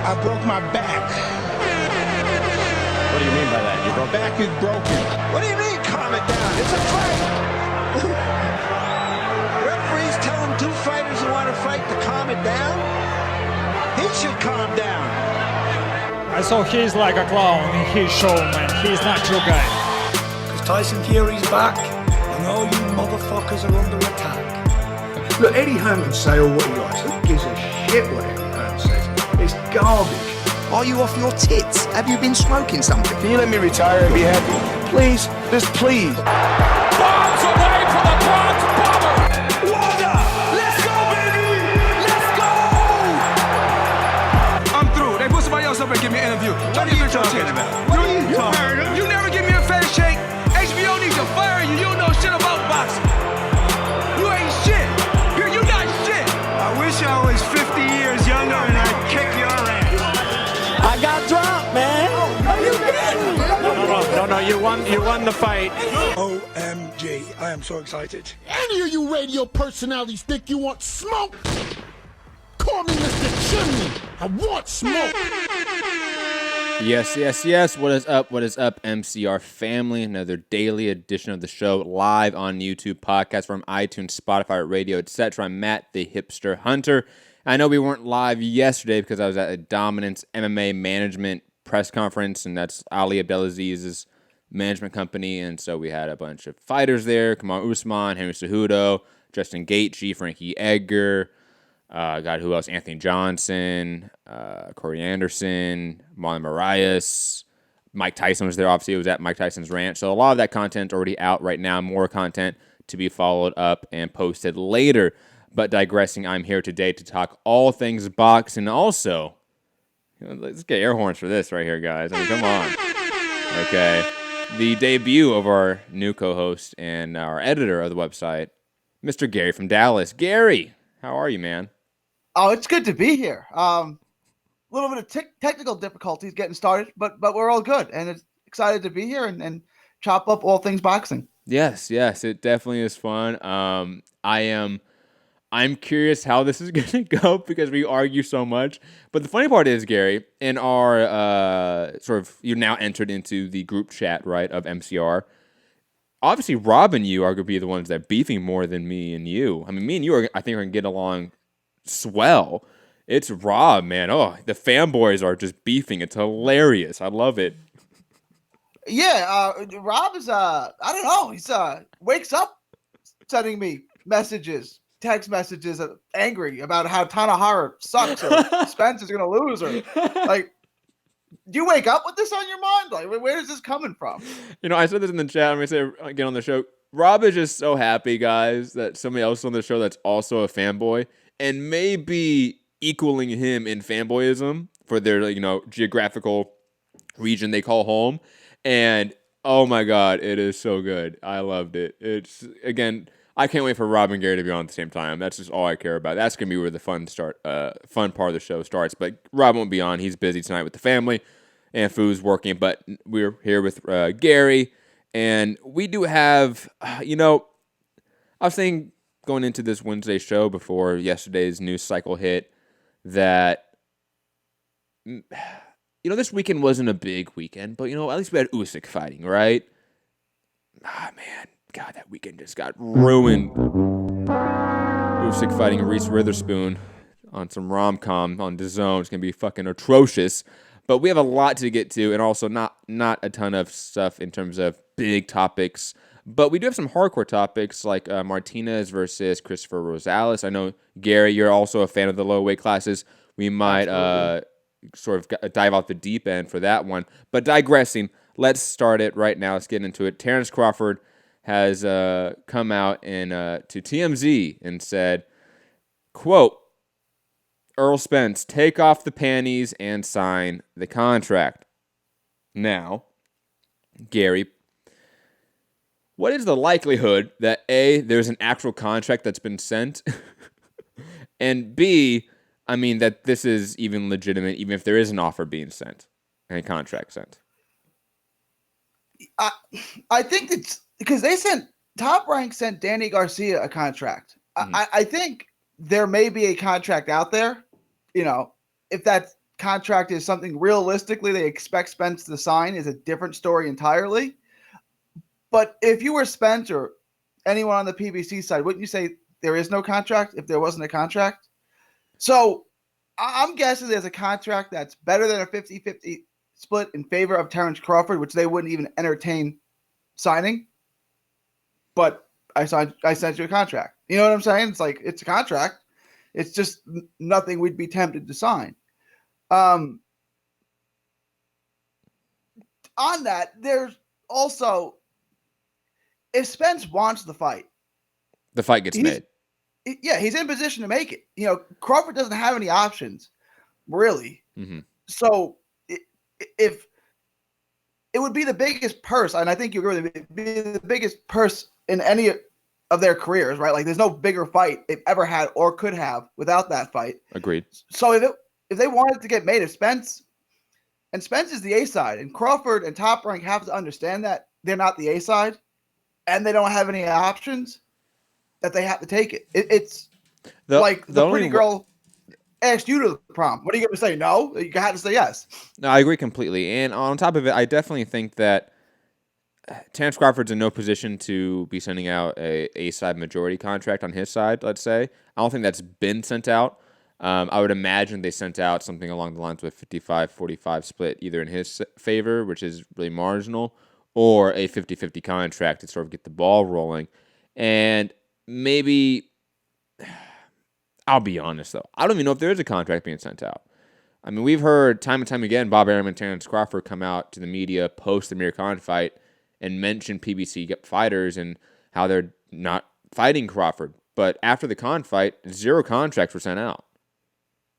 I broke my back. What do you mean by that? My back is broken. What do you mean, calm it down? It's a fight. Referees telling two fighters who want to fight to calm it down? He should calm down. I saw he's like a clown in his show, man. He's not your guy. Because Tyson Fury's back, and all you motherfuckers are under attack. Look, Eddie Hearn can say all what he likes. Who gives a shit what Eddie Hearn says? It's garbage. Are you off your tits? Have you been smoking something? Can you let me retire and be happy? Please, just please. Bombs away from the Bronx Bomber! Wanda! Let's go, baby! Let's go! I'm through. They put somebody else up and give me an interview. What are you talking about? What are you talking about? You never give me a fair shake. HBO needs to fire you. You don't know shit about boxing. You ain't shit. You're not shit. I wish I was 50 years younger and I'd kick your ass. I got dropped, man. Are you kidding? No, you won the fight. OMG, I am so excited. Any of you radio personalities think you want smoke? Call me Mr. Chimney. I want smoke. Yes. What is up, MCR family? Another daily edition of the show live on YouTube, podcast from iTunes, Spotify, radio, etc. I'm Matt, the hipster hunter. I know we weren't live yesterday because I was at a Dominance MMA management press conference, and that's Ali Abdelaziz's management company, and so we had a bunch of fighters there. Kamaru Usman, Henry Cejudo, Justin Gaethje, Frankie Edgar, who else? Anthony Johnson, Corey Anderson, Marlon Moraes, Mike Tyson was there. Obviously, it was at Mike Tyson's ranch, so a lot of that content already out right now. More content to be followed up and posted later. But digressing, I'm here today to talk all things boxing. Also, let's get air horns for this right here, guys. I mean, come on. Okay. The debut of our new co-host and our editor of the website, Mr. Gary from Dallas. Gary, how are you, man? Oh, it's good to be here. A little bit of technical difficulties getting started, but we're all good. And it's excited to be here and chop up all things boxing. Yes, it definitely is fun. I'm curious how this is going to go because we argue so much. But the funny part is, Gary, in our you now entered into the group chat, right, of MCR. Obviously, Rob and you are going to be the ones that are beefing more than me and you. I mean, me and you I think are going to get along swell. It's Rob, man. Oh, the fanboys are just beefing. It's hilarious. I love it. Yeah, Rob is, I don't know. He's wakes up sending me messages. Text messages angry about how Tanahara sucks or Spence is going to lose or like, do you wake up with this on your mind? Like, where is this coming from? I said this in the chat. I'm going to say it again on the show. Rob is just so happy, guys, that somebody else on the show that's also a fanboy and maybe equaling him in fanboyism for their, geographical region they call home. And oh my God, it is so good. I loved it. It's, again, I can't wait for Rob and Gary to be on at the same time. That's just all I care about. That's going to be where the fun part of the show starts. But Rob won't be on. He's busy tonight with the family, and Foo's working. But we're here with Gary, and we do have, I was thinking going into this Wednesday show before yesterday's news cycle hit that, this weekend wasn't a big weekend, but, at least we had Usyk fighting, right? Ah, man. God, that weekend just got ruined. Usyk fighting Reese Witherspoon on some rom-com on DAZN. It's going to be fucking atrocious. But we have a lot to get to, and also not a ton of stuff in terms of big topics. But we do have some hardcore topics like Martinez versus Cristofer Rosales. I know, Gary, you're also a fan of the low weight classes. We might dive out the deep end for that one. But digressing, let's start it right now. Let's get into it. Terence Crawford has come out and to TMZ and said, quote, Errol Spence, take off the panties and sign the contract. Now, Gary, what is the likelihood that A, there's an actual contract that's been sent, and B, that this is even legitimate, even if there is an offer being sent and a contract sent? I think it's because Top Rank sent Danny Garcia a contract. Mm-hmm. I think there may be a contract out there, if that's contract is something realistically they expect Spence to sign is a different story entirely. But if you were Spence or anyone on the PBC side, wouldn't you say there is no contract if there wasn't a contract? So I'm guessing there's a contract that's better than a 50-50 split in favor of Terence Crawford, which they wouldn't even entertain signing. But I sent you a contract. You know what I'm saying? It's like, it's a contract. It's just nothing we'd be tempted to sign. On that, there's also, if Spence wants the fight gets made. Yeah, he's in position to make it. You know, Crawford doesn't have any options, really. Mm-hmm. So if it would be the biggest purse, and I think you agree with me, it'd be the biggest purse in any of their careers, right? Like, there's no bigger fight they've ever had or could have without that fight. Agreed. So if they wanted to get made, if Spence is the A side, and Crawford and Top Rank have to understand that they're not the A side, and they don't have any options, that they have to take it. It's like the pretty girl asked you to the prom. What are you going to say? No? You had to say yes. No, I agree completely. And on top of it, I definitely think that Terence Crawford's in no position to be sending out a side majority contract on his side, let's say. I don't think that's been sent out. I would imagine they sent out something along the lines of a 55-45 split, either in his favor, which is really marginal, or a 50-50 contract to sort of get the ball rolling. And maybe, I'll be honest, though. I don't even know if there is a contract being sent out. I mean, we've heard time and time again Bob Arum and Terence Crawford come out to the media post the Amir Khan fight and mention PBC fighters and how they're not fighting Crawford. But after the Khan fight, 0 contracts were sent out.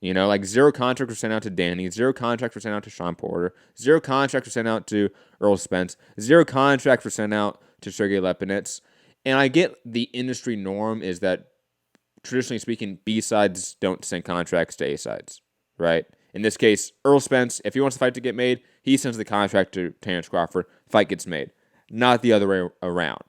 You know, like 0 contracts were sent out to Danny, 0 contracts were sent out to Sean Porter, 0 contracts were sent out to Errol Spence, 0 contracts were sent out to Sergey Lepinets. And I get the industry norm is that, traditionally speaking, B-sides don't send contracts to A-sides, right? In this case, Errol Spence, if he wants the fight to get made, he sends the contract to Terence Crawford, fight gets made. Not the other way around.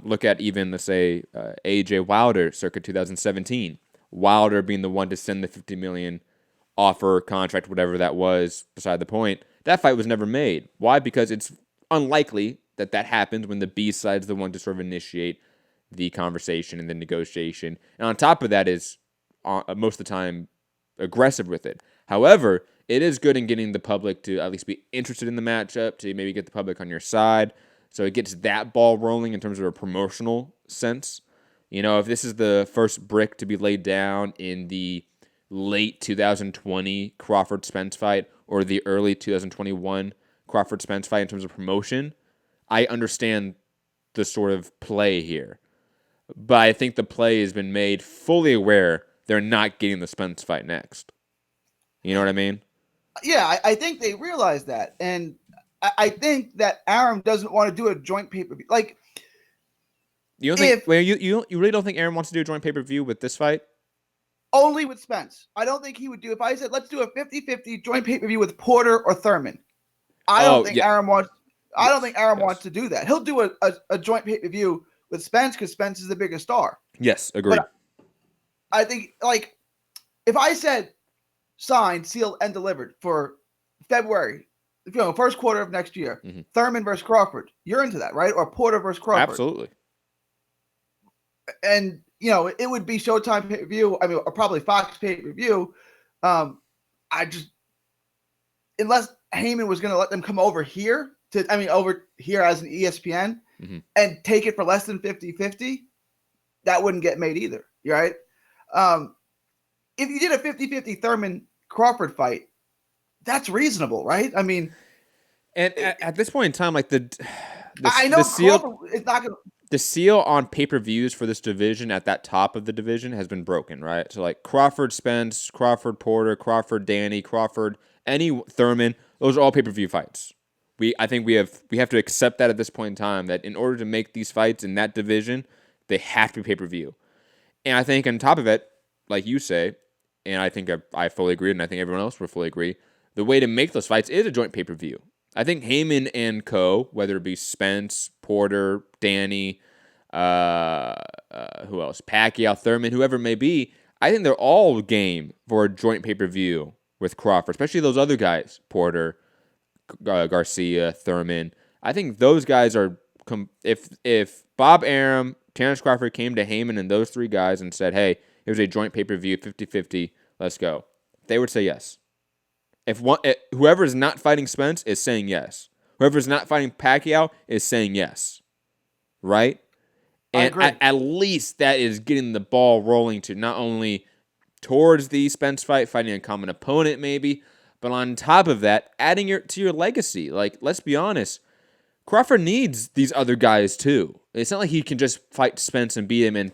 Look at even, let's say, A.J. Wilder, circa 2017. Wilder being the one to send the $50 million offer, contract, whatever that was, beside the point. That fight was never made. Why? Because it's unlikely that happens when the B side's the one to sort of initiate the conversation and the negotiation. And on top of that is, most of the time, aggressive with it. However, it is good in getting the public to at least be interested in the matchup, to maybe get the public on your side. So it gets that ball rolling in terms of a promotional sense. You know, if this is the first brick to be laid down in the late 2020 Crawford-Spence fight or the early 2021 Crawford-Spence fight in terms of promotion, I understand the sort of play here. But I think the play has been made fully aware they're not getting the Spence fight next. You know what I mean? Yeah, I think they realize that. And I think that Arum doesn't want to do a joint pay-per-view. Like, you don't think? You really don't think Arum wants to do a joint pay-per-view with this fight? Only with Spence. I don't think he would do. If I said let's do a 50-50 joint pay-per-view with Porter or Thurman, I don't think Arum wants. I don't think Arum wants to do that. He'll do a joint pay-per-view with Spence because Spence is the biggest star. Yes, agreed. But I think, like, if I said signed, sealed, and delivered for February, first quarter of next year, Thurman versus Crawford, you're into that, right? Or Porter versus Crawford. Absolutely. And, it would be Showtime pay-per-view, or probably Fox pay-per-view. Unless Heyman was going to let them come over here, over here as an ESPN, and take it for less than 50-50, that wouldn't get made either, right? If you did a 50-50 Thurman-Crawford fight, that's reasonable, right? I mean... And at this point in time, like I know Crawford is not going to... The seal on pay-per-views for this division at that top of the division has been broken, right? So like Crawford, Spence, Crawford, Porter, Crawford, Danny, Crawford, any Thurman, those are all pay-per-view fights. I think we have to accept that at this point in time, that in order to make these fights in that division, they have to be pay-per-view. And I think on top of it, like you say, and I think I fully agree, and I think everyone else will fully agree, the way to make those fights is a joint pay-per-view. I think Heyman and co., whether it be Spence, Porter, Danny, who else? Pacquiao, Thurman, whoever it may be, I think they're all game for a joint pay-per-view with Crawford, especially those other guys, Porter, Garcia, Thurman. I think those guys are if Bob Arum, Terence Crawford came to Heyman and those three guys and said, hey, here's a joint pay-per-view, 50-50, let's go, they would say yes. If whoever is not fighting Spence is saying yes. Whoever is not fighting Pacquiao is saying yes. Right? And at least that is getting the ball rolling to not only towards the Spence fight, fighting a common opponent maybe, but on top of that, adding to your legacy. Like, let's be honest, Crawford needs these other guys too. It's not like he can just fight Spence and beat him and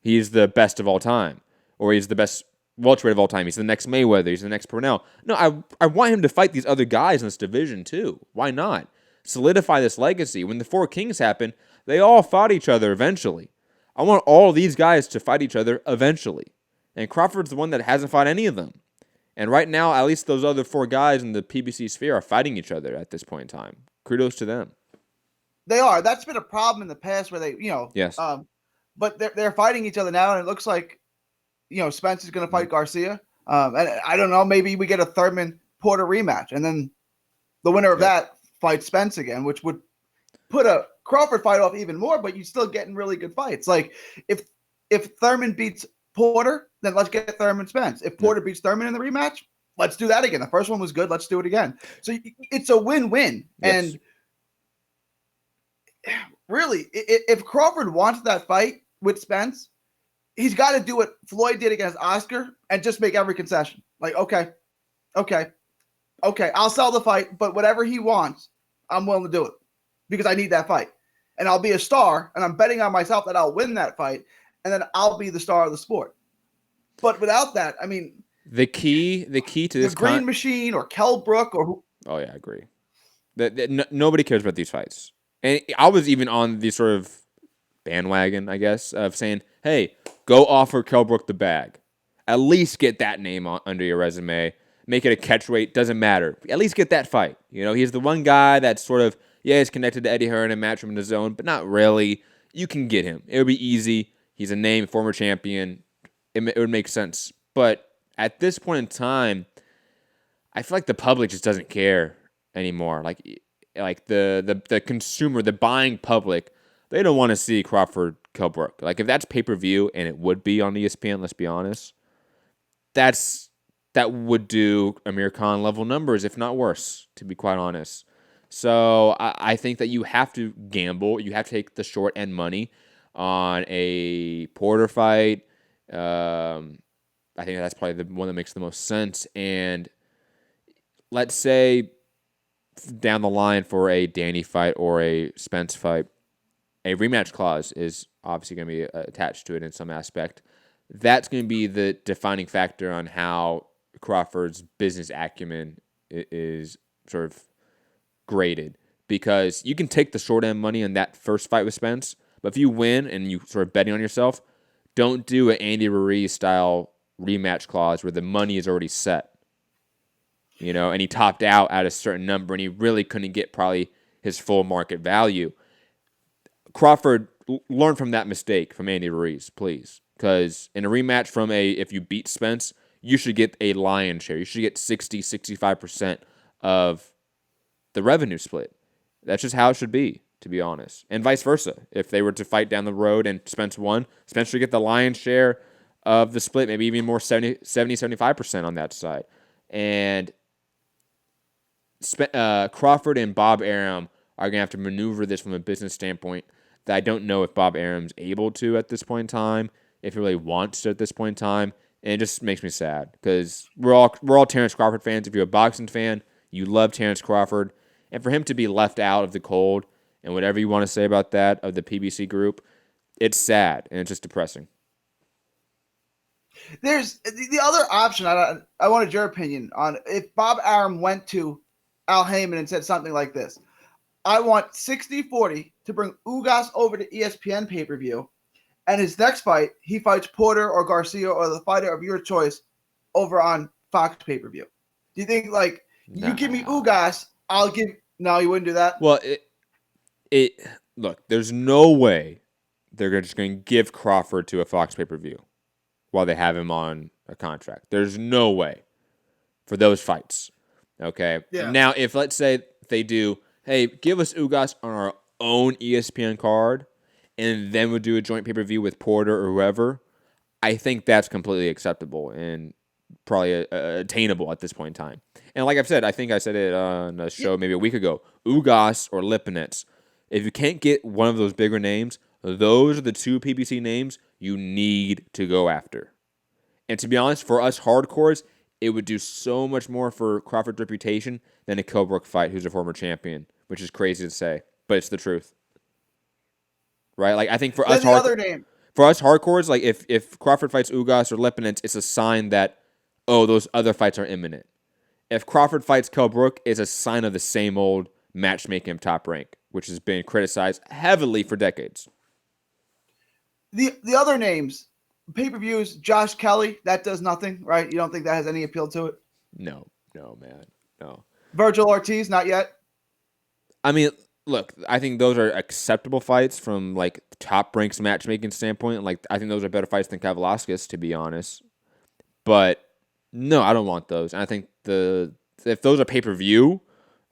he's the best of all time, or he's the best welterweight of all time. He's the next Mayweather. He's the next Purnell. No, I want him to fight these other guys in this division too. Why not? Solidify this legacy. When the Four Kings happened, they all fought each other eventually. I want all these guys to fight each other eventually. And Crawford's the one that hasn't fought any of them. And right now, at least those other four guys in the PBC sphere are fighting each other at this point in time. Kudos to them. They are. That's been a problem in the past where they, yes. But they're fighting each other now, and it looks like, Spence is going to fight Garcia. And I don't know, maybe we get a Thurman Porter rematch, and then the winner of that fights Spence again, which would put a Crawford fight off even more, but you're still getting really good fights. Like if Thurman beats Porter, then let's get Thurman Spence. If Porter beats Thurman in the rematch, let's do that again. The first one was good. Let's do it again. So it's a win-win. Yes. And really, if Crawford wants that fight with Spence, he's got to do what Floyd did against Oscar and just make every concession. Like, okay, I'll sell the fight, but whatever he wants, I'm willing to do it because I need that fight. And I'll be a star, and I'm betting on myself that I'll win that fight, and then I'll be the star of the sport. But without that, I mean, the key to this Green Machine or Kell Brook or who? Oh yeah, I agree. Nobody cares about these fights, and I was even on the sort of bandwagon, I guess, of saying, "Hey, go offer Kell Brook the bag. At least get that name under your resume. Make it a catchweight. Doesn't matter. At least get that fight. He's the one guy that's sort of he's connected to Eddie Hearn and Matchroom in the zone, but not really. You can get him. It would be easy. He's a name, former champion. It would make sense. But at this point in time, I feel like the public just doesn't care anymore. Like the consumer, the buying public, they don't want to see Crawford Kell Brook. Like if that's pay-per-view, and it would be on ESPN, let's be honest, that would do Amir Khan level numbers, if not worse, to be quite honest. So I think that you have to gamble. You have to take the short end money on a Porter fight. I think that's probably the one that makes the most sense. And let's say down the line for a Danny fight or a Spence fight, a rematch clause is obviously going to be attached to it in some aspect. That's going to be the defining factor on how Crawford's business acumen is sort of graded, because you can take the short end money on that first fight with Spence, but if you win and you sort of betting on yourself, don't do an Andy Ruiz style rematch clause where the money is already set, and he topped out at a certain number and he really couldn't get probably his full market value. Crawford, learn from that mistake from Andy Ruiz, please, because in a rematch if you beat Spence, you should get a lion's share. You should get 60-65% of the revenue split. That's just how it should be, to be honest. And vice versa. If they were to fight down the road and Spence won, Spence should get the lion's share of the split, maybe even more 70-75% on that side. And Crawford and Bob Arum are going to have to maneuver this from a business standpoint that I don't know if Bob Arum's able to at this point in time, if he really wants to at this point in time. And it just makes me sad because we're all Terence Crawford fans. If you're a boxing fan, you love Terence Crawford. And for him to be left out of the cold and whatever you want to say about that, of the PBC group, it's sad and it's just depressing. There's the other option. I wanted your opinion on if Bob Arum went to Al Heyman and said something like this. I want 60-40 to bring Ugas over to ESPN pay-per-view, and his next fight, he fights Porter or Garcia or the fighter of your choice over on Fox pay-per-view. Do you think, you give me Ugas, I'll give... No, you wouldn't do that? Well, look, there's no way they're just going to give Crawford to a Fox pay-per-view while they have him on a contract. There's no way. for those fights. Okay. Yeah. Now, if let's say they do, hey, give us Ugas on our own ESPN card, and then we'll do a joint pay-per-view with Porter or whoever, I think that's completely acceptable and probably attainable at this point in time. And like I've said, I think I said it on a show maybe a week ago, Ugas or Lipinets, if you can't get one of those bigger names, those are the two PBC names you need to go after. And to be honest, for us hardcores, it would do so much more for Crawford's reputation than a Kell Brook fight, who's a former champion, which is crazy to say, but it's the truth. Right? Like I think for us hardcores, like if Crawford fights Ugas or Lipinets, it's a sign that, oh, those other fights are imminent. If Crawford fights Kell Brook, it's a sign of the same old matchmaking of Top Rank, which has been criticized heavily for decades. The other names, pay-per-views, Josh Kelly, that does nothing, right? You don't think that has any appeal to it? No, man, no. Virgil Ortiz, not yet? I mean, look, I think those are acceptable fights from like Top Rank's matchmaking standpoint. Like, I think those are better fights than Kavaliauskas, to be honest. But no, I don't want those. And I think if those are pay-per-view,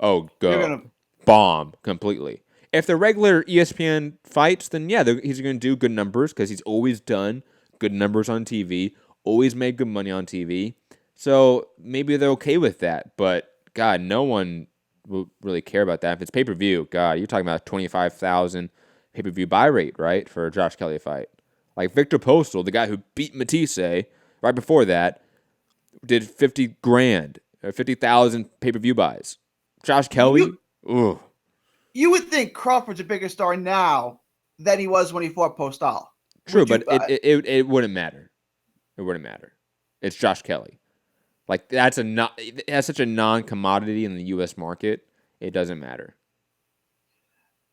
oh, go. Bomb completely. If they're regular ESPN fights, then yeah, he's going to do good numbers because he's always done good numbers on TV, always made good money on TV. So maybe they're okay with that. But, God, no one will really care about that. If it's pay-per-view, God, you're talking about 25,000 pay-per-view buy rate, right, for a Josh Kelly fight. Like Victor Postal, the guy who beat Matisse right before that, did 50 grand or 50,000 pay-per-view buys. Josh Kelly, ooh. You would think Crawford's a bigger star now than he was when he fought Postal. True, but it wouldn't matter. It wouldn't matter. It's Josh Kelly. Like it has such a non-commodity in the U.S. market. It doesn't matter.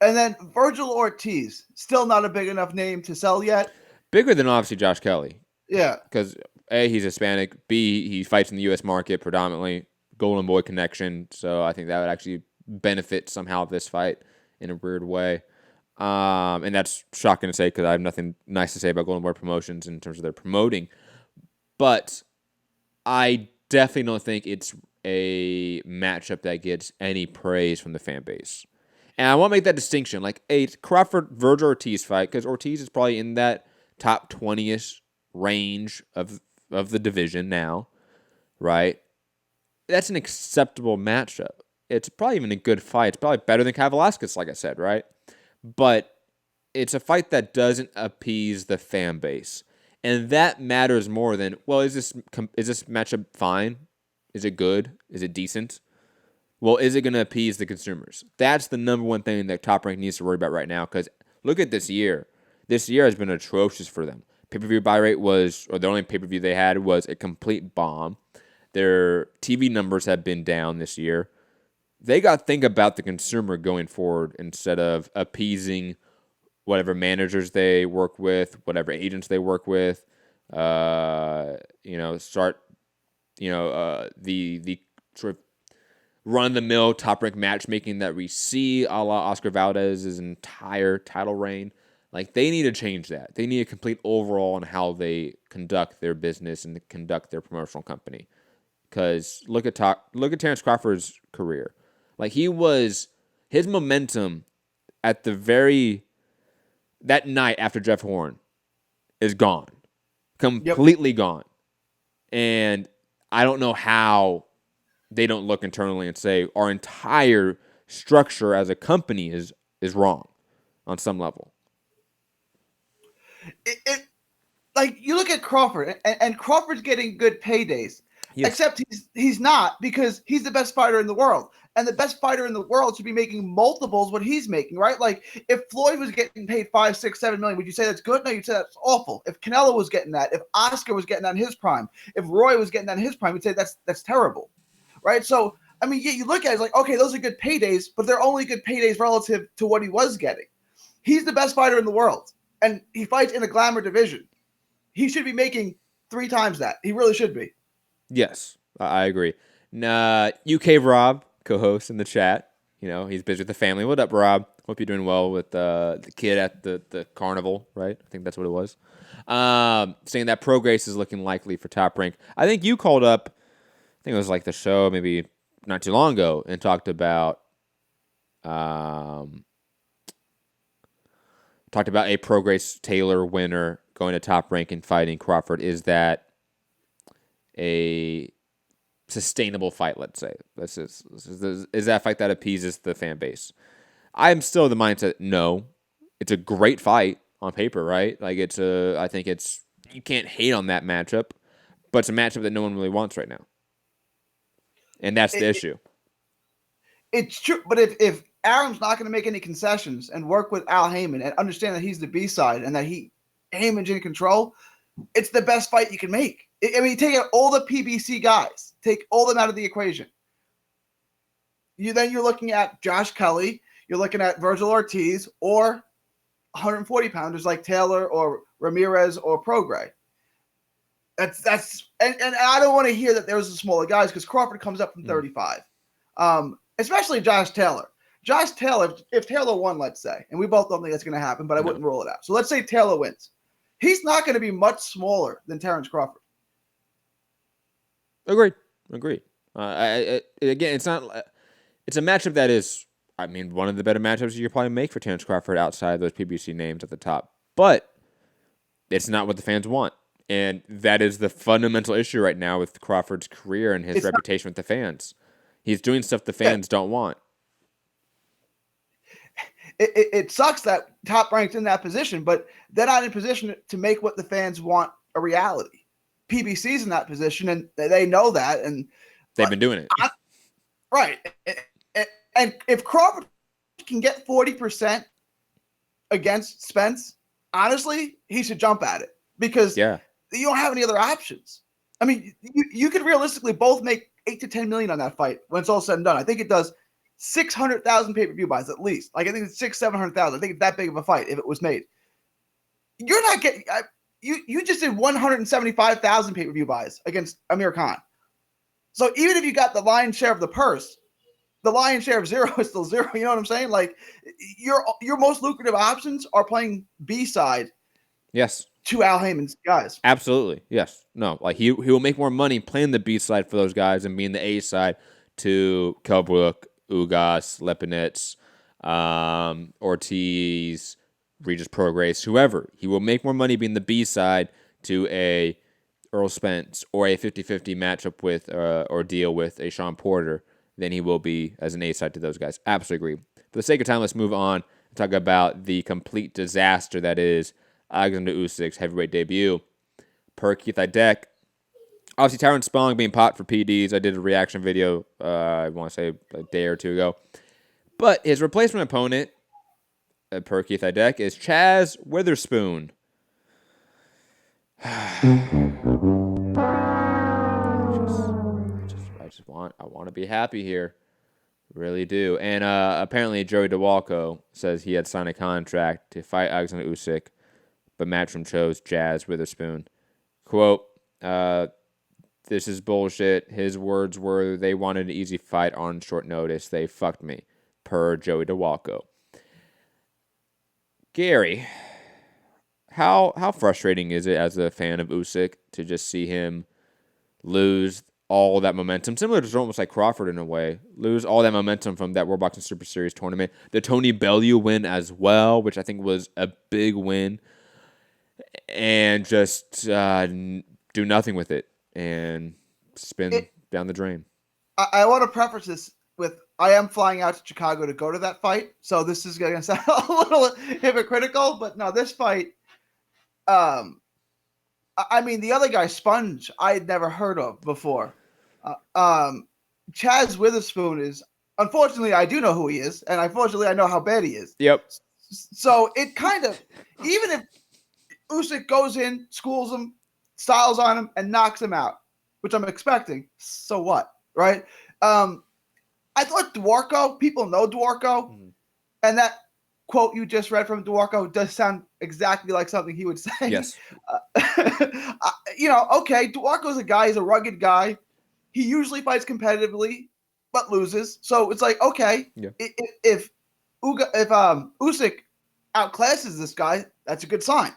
And then Virgil Ortiz, still not a big enough name to sell yet. Bigger than obviously Josh Kelly. Yeah, because A, he's Hispanic. B, he fights in the U.S. market predominantly. Golden Boy connection. So I think that would actually benefit somehow this fight in a weird way. And that's shocking to say because I have nothing nice to say about Golden Boy Promotions in terms of their promoting. But I definitely don't think it's a matchup that gets any praise from the fan base. And I want to make that distinction. Like a Crawford-Virgil Ortiz fight, because Ortiz is probably in that top 20-ish range of the division now, right? That's an acceptable matchup. It's probably even a good fight. It's probably better than Kavaliauskas, like I said, right? But it's a fight that doesn't appease the fan base. And that matters more than, well, is this matchup fine? Is it good? Is it decent? Well, is it going to appease the consumers? That's the number one thing that Top Rank needs to worry about right now, because look at this year. This year has been atrocious for them. Pay-per-view buy rate the only pay-per-view they had was a complete bomb. Their TV numbers have been down this year. They got to think about the consumer going forward instead of appeasing whatever managers they work with, whatever agents they work with. The sort of run-of-the-mill top-rank matchmaking that we see a la Oscar Valdez's entire title reign. Like, they need to change that. They need a complete overhaul on how they conduct their business and conduct their promotional company. Because look at Terence Crawford's career. Like, his momentum at that night after Jeff Horn is gone. Completely gone. And I don't know how they don't look internally and say our entire structure as a company is wrong on some level. Like, you look at Crawford, and Crawford's getting good paydays. Yes. Except he's not, because he's the best fighter in the world. And the best fighter in the world should be making multiples what he's making, right? Like, if Floyd was getting paid 5, 6, 7 million, would you say that's good? No, you'd say that's awful. If Canelo was getting that, if Oscar was getting that in his prime, if Roy was getting that in his prime, we'd say that's terrible, right? So, I mean, you look at it, it's like, okay, those are good paydays, but they're only good paydays relative to what he was getting. He's the best fighter in the world, and he fights in a glamour division. He should be making 3 times that. He really should be. Yes, I agree. UK Rob, co-host in the chat. He's busy with the family. What up, Rob? Hope you're doing well with the kid at the carnival, right? I think that's what it was. Saying that Pro Grace is looking likely for Top Rank. I think you called up think it was like the show maybe not too long ago, and talked about a Pro Grace Taylor winner going to Top Rank and fighting Crawford. Is that a sustainable fight, let's say? Is that a fight that appeases the fan base? I'm still of the mindset, no. It's a great fight on paper, right? Like I think you can't hate on that matchup, but it's a matchup that no one really wants right now. And that's the issue. It's true, but if Aaron's not going to make any concessions and work with Al Heyman and understand that he's the B-side and that Heyman's in control, it's the best fight you can make. I mean, take out all the PBC guys, take all them out of the equation. You're looking at Josh Kelly, you're looking at Virgil Ortiz, or 140-pounders like Taylor or Ramirez or Prograis. That's and I don't want to hear that there's the smaller guys because Crawford comes up from 35. Especially Josh Taylor. Josh Taylor, if Taylor won, let's say, and we both don't think that's going to happen, but I wouldn't rule it out. So let's say Taylor wins. He's not going to be much smaller than Terence Crawford. Agreed. Again, it's not. It's a matchup that is, I mean, one of the better matchups you could probably make for Terence Crawford outside of those PBC names at the top. But it's not what the fans want. And that is the fundamental issue right now with Crawford's career and his reputation with the fans. He's doing stuff the fans don't want. It sucks that Top Ranked's in that position, but they're not in position to make what the fans want a reality. PBC's in that position, and they know that. And they've been doing it. Right. And if Crawford can get 40% against Spence, honestly, he should jump at it because you don't have any other options. I mean, you could realistically both make $8 to $10 million on that fight when it's all said and done. I think it does 600,000 pay-per-view buys at least. Like I think it's 600,000-700,000. I think it's that big of a fight if it was made. You're not getting. You just did 175,000 pay-per-view buys against Amir Khan. So even if you got the lion's share of the purse, the lion's share of zero is still zero. You know what I'm saying? Like your most lucrative options are playing B-side. Yes. To Al Heyman's guys. Absolutely. Yes. No. Like he will make more money playing the B side for those guys and being the A side to Kelbrook, Ugas, Lepinets, Ortiz, Regis Prograis, whoever. He will make more money being the B side to a Errol Spence or a 50-50 matchup with or deal with a Sean Porter than he will be as an A side to those guys. Absolutely agree. For the sake of time, let's move on and talk about the complete disaster that is Oleksandr Usyk's heavyweight debut. Per Keith Idek, obviously Tyron Spong being popped for PDs. I did a reaction video, I want to say a day or two ago. But his replacement opponent, per Keith Idek, is Chaz Witherspoon. I want to be happy here. Really do. And apparently Joey DeWalco says he had signed a contract to fight Oleksandr Usyk, but Matchroom chose Chaz Witherspoon. Quote, this is bullshit. His words were, they wanted an easy fight on short notice. They fucked me. Per Joey DeWalco. Gary, how frustrating is it as a fan of Usyk to just see him lose all that momentum? Similar to almost like Crawford in a way. Lose all that momentum from that World Boxing Super Series tournament. The Tony Bellew win as well, which I think was a big win. And just do nothing with it and spin down the drain. I want to preface this with, I am flying out to Chicago to go to that fight, so this is going to sound a little hypocritical, but no, this fight, I mean, the other guy, Sponge, I had never heard of before. Chaz Witherspoon is, unfortunately, I do know who he is, and unfortunately, I know how bad he is. Yep. So it kind of, even if Usyk goes in, schools him, styles on him, and knocks him out, which I'm expecting. So what, right? I thought Dworko, people know Dworko, and that quote you just read from Dworko does sound exactly like something he would say. Yes. Okay, Dworko's a guy, he's a rugged guy. He usually fights competitively, but loses. So it's like, okay, if Usyk outclasses this guy, that's a good sign.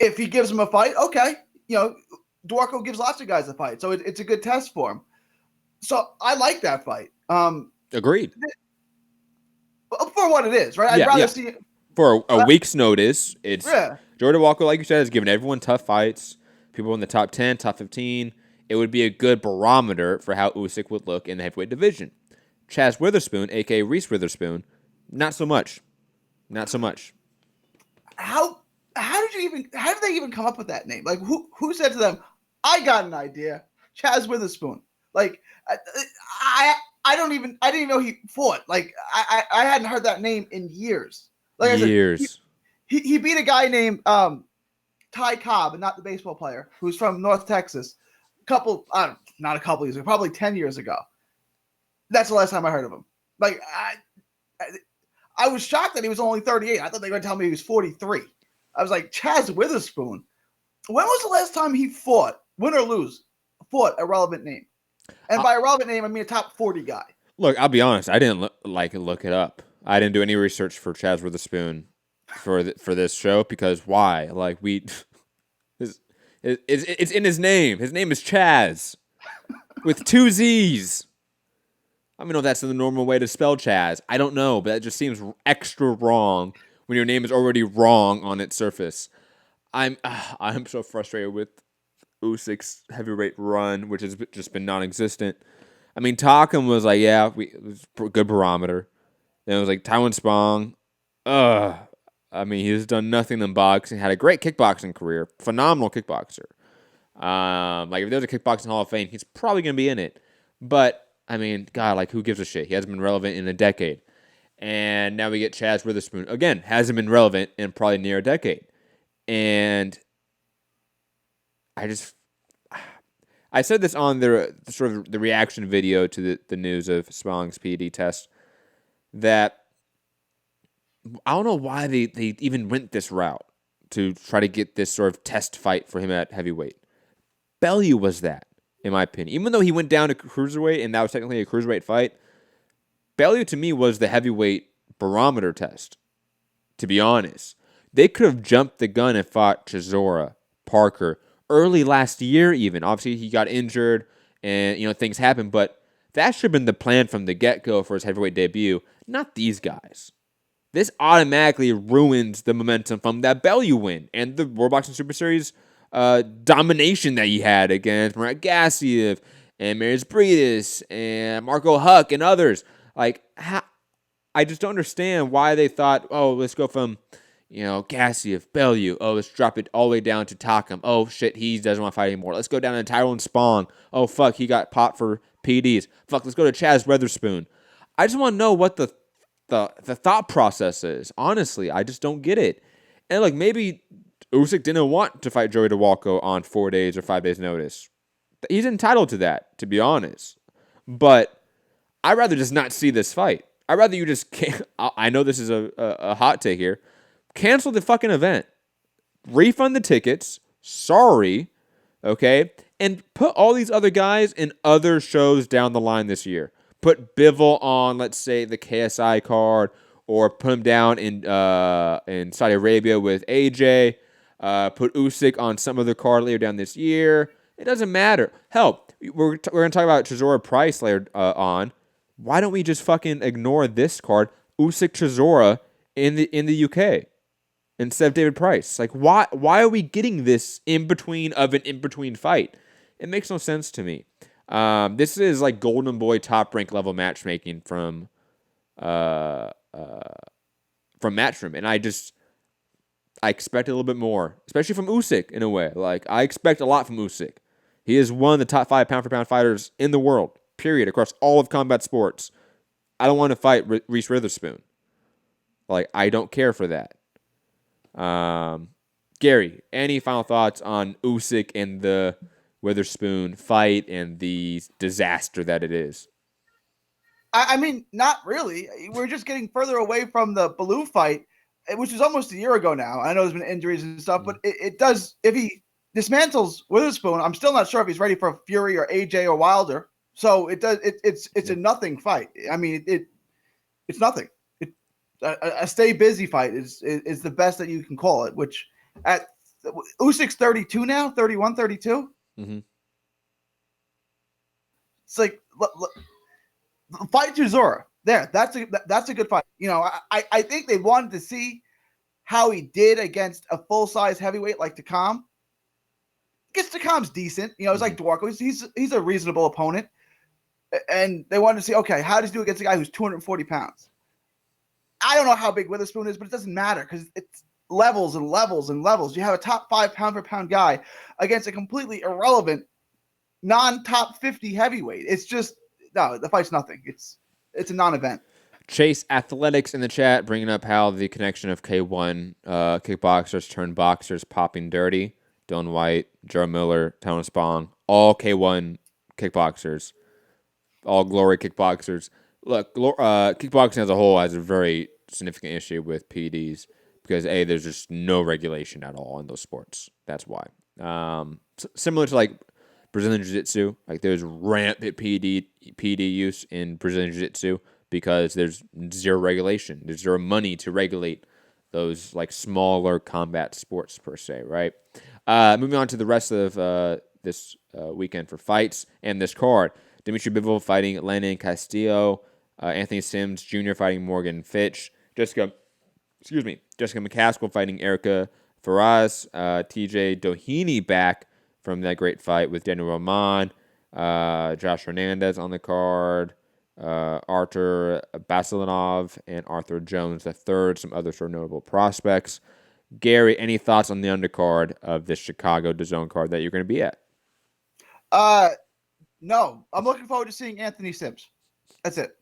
If he gives him a fight, okay. Dworko gives lots of guys a fight, so it's a good test for him. So I like that fight. Agreed. For what it is, right? I'd rather see it. For a week's notice, it's Yeah. Jordan Walker, like you said, has given everyone tough fights. People in the top 10, top 15. It would be a good barometer for how Usyk would look in the heavyweight division. Chaz Witherspoon, a.k.a. Reese Witherspoon, not so much. Not so much. How did they even come up with that name? Like, who said to them, I got an idea, Chaz Witherspoon? Like, I didn't even know he fought. Like, I hadn't heard that name in years. Like years. I said, he beat a guy named Ty Cobb, and not the baseball player, who's from North Texas. Not a couple years ago, probably 10 years ago. That's the last time I heard of him. Like, I was shocked that he was only 38. I thought they were going to tell me he was 43. I was like, Chaz Witherspoon. When was the last time he fought, win or lose, fought a relevant name? And by a relevant name, I mean a top 40 guy. Look, I'll be honest. I didn't look it up. I didn't do any research for Chaz Witherspoon for this show because why? Like it's in his name. His name is Chaz with 2 Z's. I don't know if that's the normal way to spell Chaz. I don't know, but that just seems extra wrong when your name is already wrong on its surface. I'm so frustrated with Usyk's heavyweight run, which has just been non-existent. I mean, Takam was like, it was a good barometer. Then it was like Tywin Spong. I mean, he's done nothing in boxing. Had a great kickboxing career. Phenomenal kickboxer. Like, if there's a kickboxing Hall of Fame, he's probably going to be in it. But, I mean, God, like, who gives a shit? He hasn't been relevant in a decade. And now we get Chaz Witherspoon. Again, hasn't been relevant in probably near a decade. And I said this on the reaction video to the news of Spong's PED test, that I don't know why they even went this route to try to get this sort of test fight for him at heavyweight. Bellew was that, in my opinion. Even though he went down to cruiserweight, and that was technically a cruiserweight fight, Bellew to me was the heavyweight barometer test, to be honest. They could have jumped the gun and fought Chisora, Parker, early last year even. Obviously, he got injured and, things happened, but that should have been the plan from the get-go for his heavyweight debut, not these guys. This automatically ruins the momentum from that Bellew win and the World Boxing Super Series domination that he had against Murat Gassiev and Marius Briedis and Marco Huck and others. Like, I just don't understand why they thought, let's go from Gassiev, Bellew. Let's drop it all the way down to Takam. Oh, shit, he doesn't want to fight anymore. Let's go down to Tyrone Spong. Oh, fuck, he got popped for PDs. Fuck, let's go to Chaz Witherspoon. I just want to know what the thought process is. Honestly, I just don't get it. And, like, maybe Usyk didn't want to fight Joey DeWalco on 4 days or 5 days notice. He's entitled to that, to be honest. But I'd rather just not see this fight. I'd rather you just can't. I know this is a hot take here. Cancel the fucking event. Refund the tickets. Sorry. Okay? And put all these other guys in other shows down the line this year. Put Bivol on, let's say, the KSI card, or put him down in Saudi Arabia with AJ. Put Usyk on some other card later down this year. It doesn't matter. Hell, we're going to talk about Chisora Price later on. Why don't we just fucking ignore this card, Usyk Chisora in the UK, instead of David Price? Like, why are we getting this in between fight? It makes no sense to me. This is like Golden Boy top rank level matchmaking from Matchroom, and I expect a little bit more, especially from Usyk in a way. Like, I expect a lot from Usyk. He is one of the top 5 pound for pound fighters in the world, period, across all of combat sports. I don't want to fight Reese Witherspoon. Like, I don't care for that. Gary, any final thoughts on Usyk and the Witherspoon fight and the disaster that it is? I mean, not really. We're just getting further away from the Bellew fight, which was almost a year ago now. I know there's been injuries and stuff, but it does. If he dismantles Witherspoon, I'm still not sure if he's ready for Fury or AJ or Wilder. So it does. It's a nothing fight. I mean, it's nothing. A stay busy fight is the best that you can call it. Which at Usyk's 32 now, 31, 32. Mm-hmm. It's like fight Chisora. There, that's a good fight. You know, I think they wanted to see how he did against a full-size heavyweight like Takam. Against Takam's decent. You know, it's like Dwarko. He's a reasonable opponent. And they wanted to see, okay, how does he do against a guy who's 240 pounds? I don't know how big Witherspoon is, but it doesn't matter because it's levels and levels and levels. You have a top 5 pound-for-pound guy against a completely irrelevant non-top 50 heavyweight. It's just, no, the fight's nothing. It's a non-event. Chase Athletics in the chat bringing up how the connection of K1 kickboxers turned boxers popping dirty. Dylan White, Joe Miller, Terence Spong, all K1 kickboxers, all glory kickboxers. Look, kickboxing as a whole has a very significant issue with PEDs because there's just no regulation at all in those sports. That's why. Similar to like Brazilian Jiu-Jitsu, like there's rampant PED use in Brazilian Jiu-Jitsu because there's zero regulation. There's zero money to regulate those like smaller combat sports per se, right? Moving on to the rest of this weekend for fights and this card. Dimitri Bivol fighting Lennon Castillo. Anthony Sims Jr. fighting Morgan Fitch. Jessica McCaskill fighting Erica Faraz. TJ Doheny back from that great fight with Daniel Roman. Josh Hernandez on the card. Artur Basilinov and Arthur Jones III. Some other sort of notable prospects. Gary, any thoughts on the undercard of this Chicago DAZN card that you're going to be at? No. I'm looking forward to seeing Anthony Sims. That's it.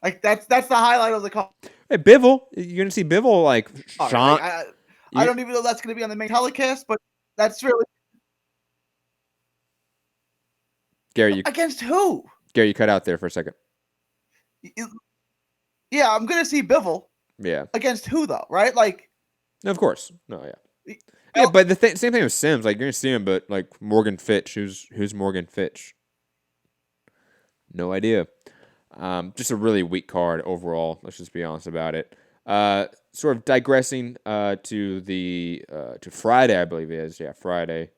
Like that's the highlight of the card. Hey, Bivol, you're going to see Bivol like Sean. I don't even know that's going to be on the main telecast, but that's really Gary. Against who? Gary, you cut out there for a second. Yeah, I'm going to see Bivol. Yeah. Against who though? Right? Like. No, of course. No, yeah. Yeah, but the same thing with Sims. Like you're gonna see him, but like Morgan Fitch, who's Morgan Fitch? No idea. Just a really weak card overall. Let's just be honest about it. Sort of digressing to Friday, I believe it is. Yeah, Friday.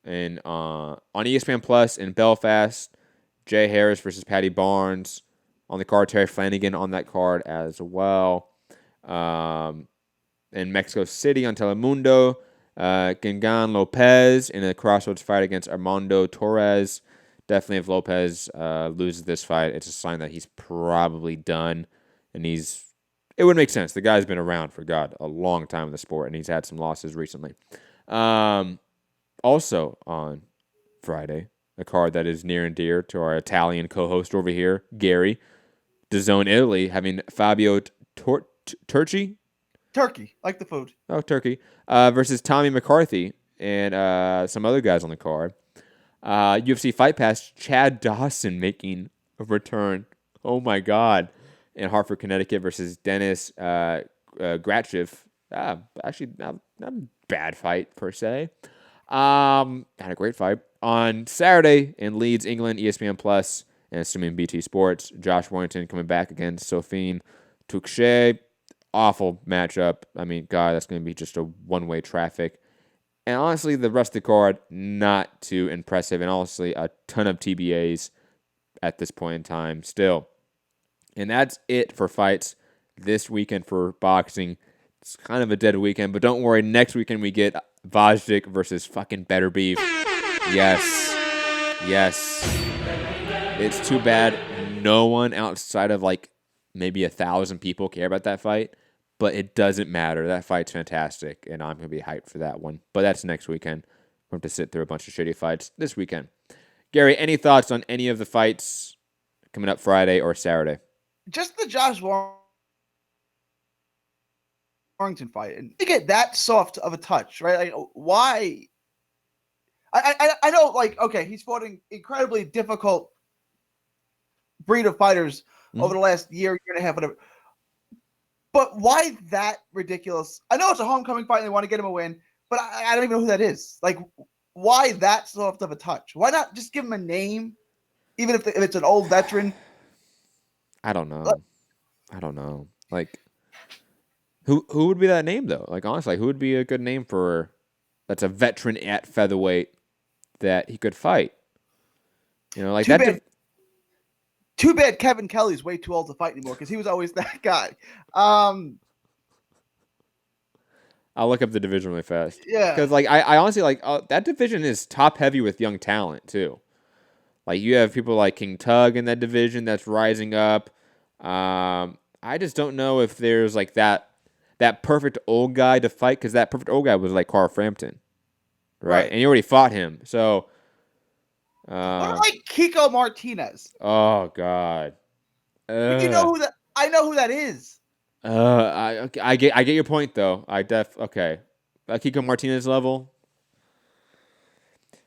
And on ESPN Plus in Belfast, Jay Harris versus Patty Barnes on the card. Terry Flanagan on that card as well. In Mexico City on Telemundo, Gengan Lopez in a crossroads fight against Armando Torres. Definitely if Lopez loses this fight, it's a sign that he's probably done. And it would make sense. The guy's been around for, a long time in the sport, and he's had some losses recently. Also on Friday, a card that is near and dear to our Italian co-host over here, Gary, DAZN Italy, having Fabio Turchi. Turkey, like the food. Oh, Turkey. Versus Tommy McCarthy and some other guys on the card. UFC Fight Pass, Chad Dawson making a return. Oh, my God. In Hartford, Connecticut versus Dennis Gratchev. Actually, not a bad fight, per se. Had a great fight. On Saturday in Leeds, England, ESPN Plus, and assuming BT Sports, Josh Warrington coming back against Sophine Touche. Awful matchup. I mean, that's going to be just a one-way traffic. And honestly, the rest of the card, not too impressive. And honestly, a ton of TBAs at this point in time still. And that's it for fights this weekend for boxing. It's kind of a dead weekend, but don't worry. Next weekend, we get Vajdic versus fucking Better Beef. Yes. It's too bad no one outside of maybe 1,000 people care about that fight. But it doesn't matter. That fight's fantastic, and I'm going to be hyped for that one. But that's next weekend. We're going to sit through a bunch of shitty fights this weekend. Gary, any thoughts on any of the fights coming up Friday or Saturday? Just the Josh Warrington fight. And to get that soft of a touch, right? Like, why? I know, okay, he's fought an incredibly difficult breed of fighters over the last year and a half, whatever. But why that ridiculous? I know it's a homecoming fight and they want to get him a win, but I don't even know who that is. Like, why that soft of a touch? Why not just give him a name, even if it's an old veteran? I don't know. Like, who would be that name though? Like, honestly, who would be a good name for that's a veteran at featherweight that he could fight? You know, like Too that. Too bad Kevin Kelly's way too old to fight anymore because he was always that guy. I'll look up the division really fast. Yeah. Because, like, I honestly, like, that division is top-heavy with young talent, too. Like, you have people like King Tug in that division that's rising up. I just don't know if there's, like, that perfect old guy to fight, because that perfect old guy was, like, Carl Frampton. Right? And you already fought him, so... what about, like, Kiko Martinez? Oh, God. You know who that... I know who that is. I get your point though. Okay. Kiko Martinez level.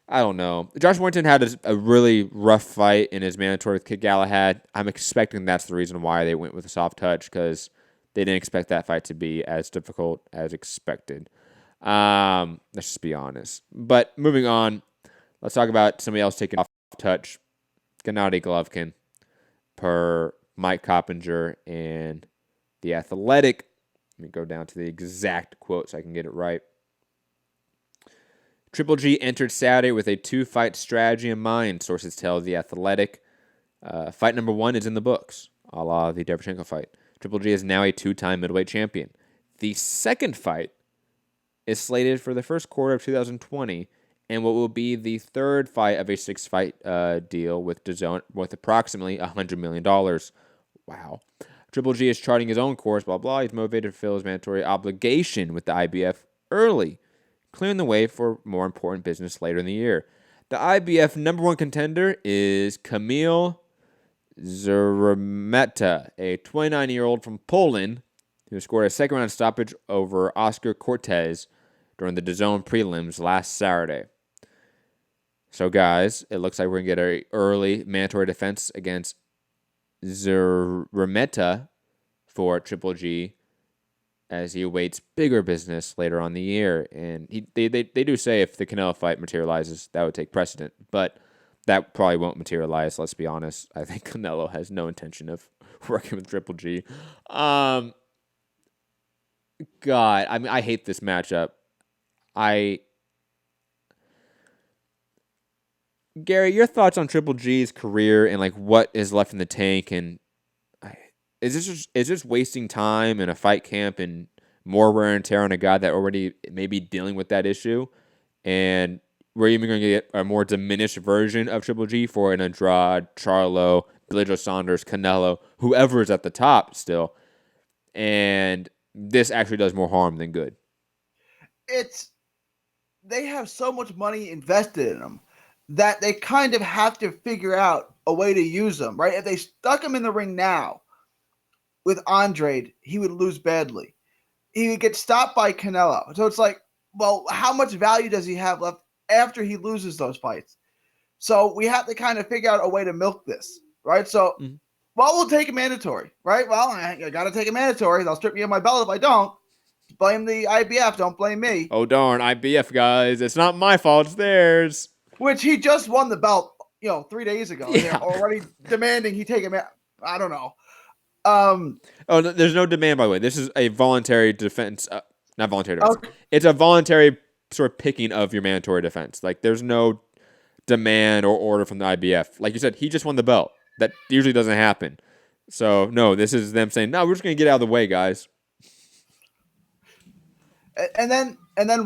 I don't know. Josh Warrington had a really rough fight in his mandatory with Kid Galahad. I'm expecting that's the reason why they went with a soft touch, because they didn't expect that fight to be as difficult as expected. Let's just be honest. But moving on, let's talk about somebody else taking off touch. Gennady Golovkin per Mike Coppinger and The Athletic. Let me go down to the exact quote so I can get it right. Triple G entered Saturday with a 2-fight strategy in mind, sources tell The Athletic. Fight number 1 is in the books, a la the Derevchenko fight. Triple G is now a 2-time middleweight champion. The second fight is slated for the first quarter of 2020, and what will be the third fight of a 6-fight deal with DAZN worth approximately $100 million. Wow. Triple G is charting his own course, blah, blah. He's motivated to fulfill his mandatory obligation with the IBF early, clearing the way for more important business later in the year. The IBF number 1 contender is Kamil Zeremeta, a 29-year-old from Poland who scored a second-round stoppage over Oscar Cortez during the DAZN prelims last Saturday. So, guys, it looks like we're going to get an early mandatory defense against Zeremeta for Triple G as he awaits bigger business later on the year. And they do say if the Canelo fight materializes, that would take precedent. But that probably won't materialize, let's be honest. I think Canelo has no intention of working with Triple G. God, I mean, I hate this matchup. Gary, your thoughts on Triple G's career and like what is left in the tank, and is this wasting time in a fight camp and more wear and tear on a guy that already may be dealing with that issue, and we're even going to get a more diminished version of Triple G for an Andrade, Charlo, Billy Joe Saunders, Canelo, whoever is at the top still, and this actually does more harm than good. They have so much money invested in them that they kind of have to figure out a way to use them, right? If they stuck him in the ring now with Andrade, he would lose badly. He would get stopped by Canelo. So it's like, well, how much value does he have left after he loses those fights? So we have to kind of figure out a way to milk this, right? So, well, we'll take a mandatory, right? Well, I got to take a mandatory. They'll strip me of my belt if I don't. Blame the IBF. Don't blame me. Oh, darn, IBF, guys. It's not my fault. It's theirs. Which he just won the belt, 3 days ago. Yeah. They're already demanding he take him out. I don't know. Oh, there's no demand, by the way. This is a voluntary defense. Not voluntary defense. Okay. It's a voluntary sort of picking of your mandatory defense. Like, there's no demand or order from the IBF. Like you said, he just won the belt. That usually doesn't happen. So, no, this is them saying, no, we're just going to get out of the way, guys. And then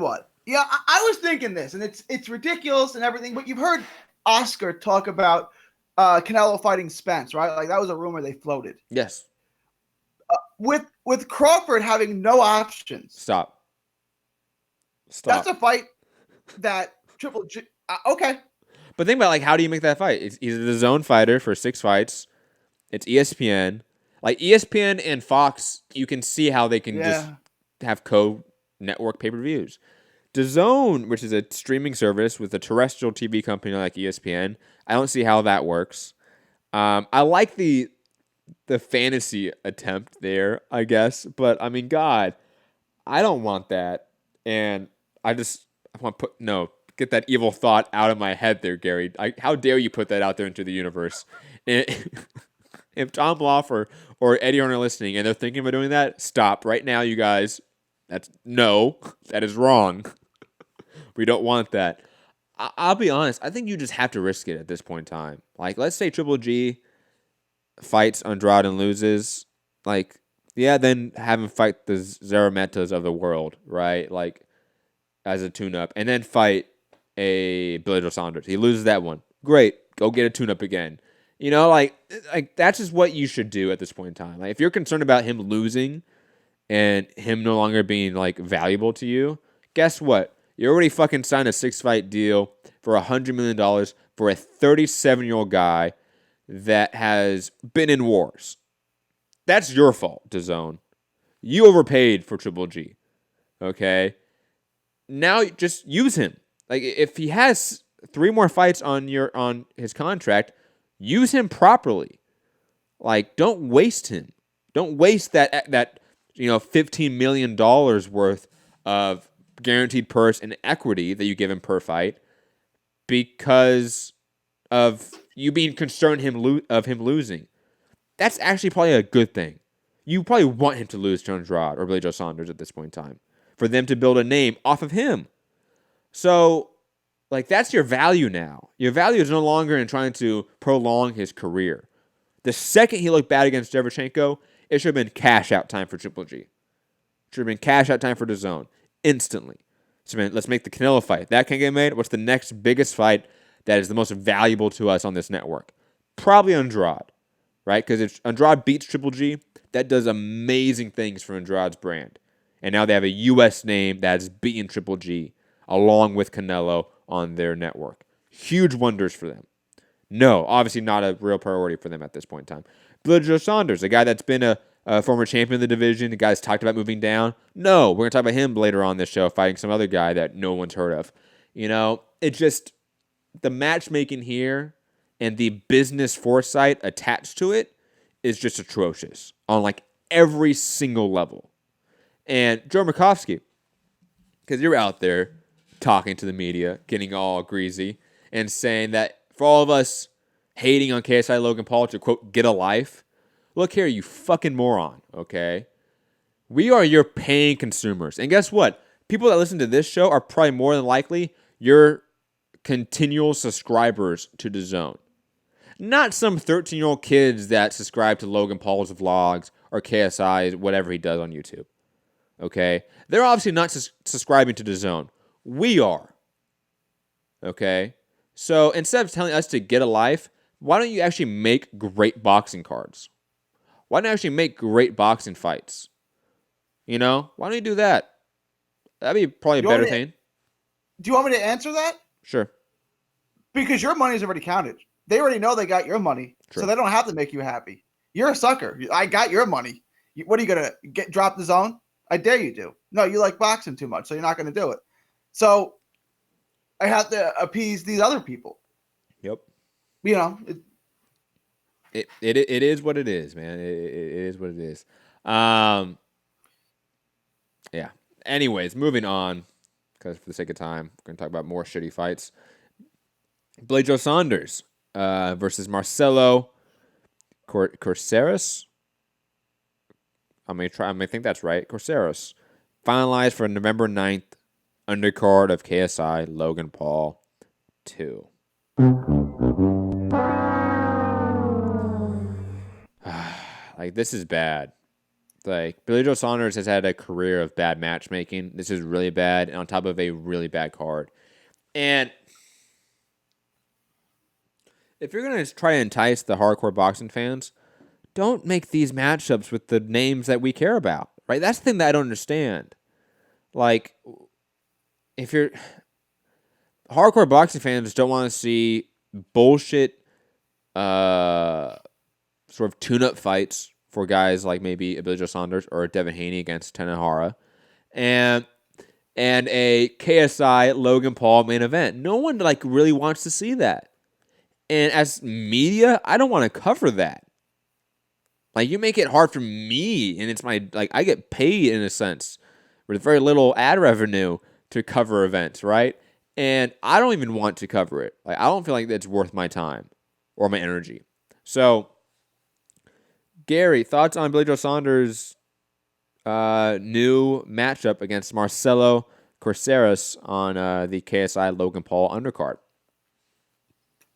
what? Yeah, I was thinking this, and it's ridiculous and everything, but you've heard Oscar talk about Canelo fighting Spence, right? Like, that was a rumor they floated. Yes. With Crawford having no options. Stop. That's a fight that Triple G... okay. But think about, like, how do you make that fight? He's the zone fighter for 6 fights. It's ESPN. Like, ESPN and Fox, you can see how they can just have co-network pay-per-views. DAZN, which is a streaming service with a terrestrial TV company like ESPN, I don't see how that works. I like the fantasy attempt there, I guess. But, I mean, God, I don't want that. And I want to get that evil thought out of my head there, Gary. How dare you put that out there into the universe? If Tom Bloff or Eddie Horn are listening and they're thinking about doing that, stop right now, you guys. That is wrong. We don't want that. I'll be honest. I think you just have to risk it at this point in time. Like, let's say Triple G fights Andrade and loses, like, yeah, then have him fight the Zarametas of the world, right? Like, as a tune-up. And then fight a Billy Joe Saunders. He loses that one. Great. Go get a tune-up again. You know, like that's just what you should do at this point in time. Like, if you're concerned about him losing and him no longer being, like, valuable to you, guess what? You already fucking signed a 6-fight deal for $100 million for a 37-year-old guy that has been in wars. That's your fault, DAZN. You overpaid for Triple G. Okay? Now just use him. Like, if he has 3 more fights on his contract, use him properly. Like, don't waste him. Don't waste that $15 million worth of guaranteed purse and equity that you give him per fight because of you being concerned of him losing. That's actually probably a good thing. You probably want him to lose to Andrade or Billy Joe Saunders at this point in time for them to build a name off of him. So, like, that's your value now. Your value is no longer in trying to prolong his career. The second he looked bad against Derevchenko, it should have been cash out time for Triple G. It should have been cash out time for DAZN instantly. So, man, let's make the Canelo fight. That can't get made. What's the next biggest fight that is the most valuable to us on this network? Probably Andrade, right? Because if Andrade beats Triple G, that does amazing things for Andrade's brand. And now they have a U.S. name that's beating Triple G along with Canelo on their network. Huge wonders for them. No, obviously not a real priority for them at this point in time. Billy Joe Saunders, a guy that's been a former champion of the division, the guy that's talked about moving down. No, we're going to talk about him later on this show, fighting some other guy that no one's heard of. You know, it just, the matchmaking here and the business foresight attached to it is just atrocious on, like, every single level. And Joe Murkowski, because you're out there talking to the media, getting all greasy, and saying that for all of us hating on KSI Logan Paul to, quote, get a life, look here, you fucking moron, okay? We are your paying consumers. And guess what? People that listen to this show are probably more than likely your continual subscribers to DAZN. Not some 13-year-old kids that subscribe to Logan Paul's vlogs or KSI, whatever he does on YouTube. Okay? They're obviously not subscribing to DAZN. We are. Okay? So instead of telling us to get a life, why don't you actually make great boxing cards? Why don't you actually make great boxing fights? You know? Why don't you do that? That'd be probably a better thing. Do you want me to answer that? Sure. Because your money's already counted. They already know they got your money, so they don't have to make you happy. You're a sucker. I got your money. What are you going to drop the zone? I dare you to. No, you like boxing too much, so you're not going to do it. So I have to appease these other people. Yep. You know. It is what it is, man. It is what it is. Yeah. Anyways, moving on, because for the sake of time, we're going to talk about more shitty fights. Billy Joe Saunders versus Marcelo Corceras. I may think that's right. Corceras. Finalized for November 9th, undercard of KSI Logan Paul 2. Like, this is bad. Like, Billy Joe Saunders has had a career of bad matchmaking. This is really bad, and on top of a really bad card. And if you're going to try to entice the hardcore boxing fans, don't make these matchups with the names that we care about, right? That's the thing that I don't understand. Like, if you're... Hardcore boxing fans don't want to see bullshit sort of tune-up fights for guys like maybe a Billy Joe Saunders or a Devin Haney against Tanahara, and a KSI Logan Paul main event. No one, like, really wants to see that. And as media, I don't want to cover that. Like, you make it hard for me, and it's my, like, I get paid in a sense with very little ad revenue to cover events, right? And I don't even want to cover it. Like, I don't feel like it's worth my time or my energy. So, Gary, thoughts on Billy Joe Saunders' new matchup against Marcelo Corceras on the KSI Logan Paul undercard?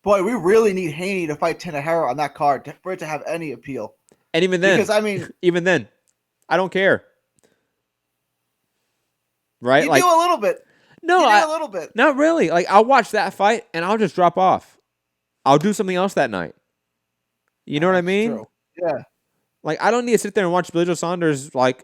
boy, we really need Haney to fight Tanahara on that card for it to have any appeal. And even then, because I mean, even then, I don't care. Right? You like do a little bit. No, a little bit. Not really. Like I'll watch that fight and I'll just drop off. I'll do something else that night. You know what I mean? True. Yeah. Like I don't need to sit there and watch Joe Saunders like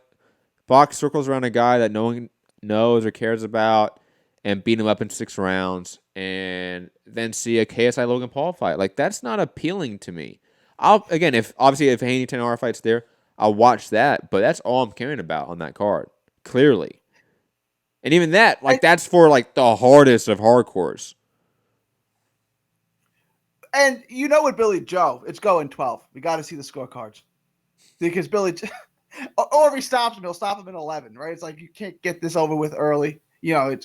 box circles around a guy that no one knows or cares about and beat him up in 6 rounds and then see a KSI Logan Paul fight. Like that's not appealing to me. If Haney Tanahara fight's there, I'll watch that, but that's all I'm caring about on that card. Clearly. And even that, that's for like the hardest of hardcores. And you know with Billy Joe, it's going 12. We got to see the scorecards. Because Billy, or if he stops him, he'll stop him in 11, right? It's like you can't get this over with early. You know,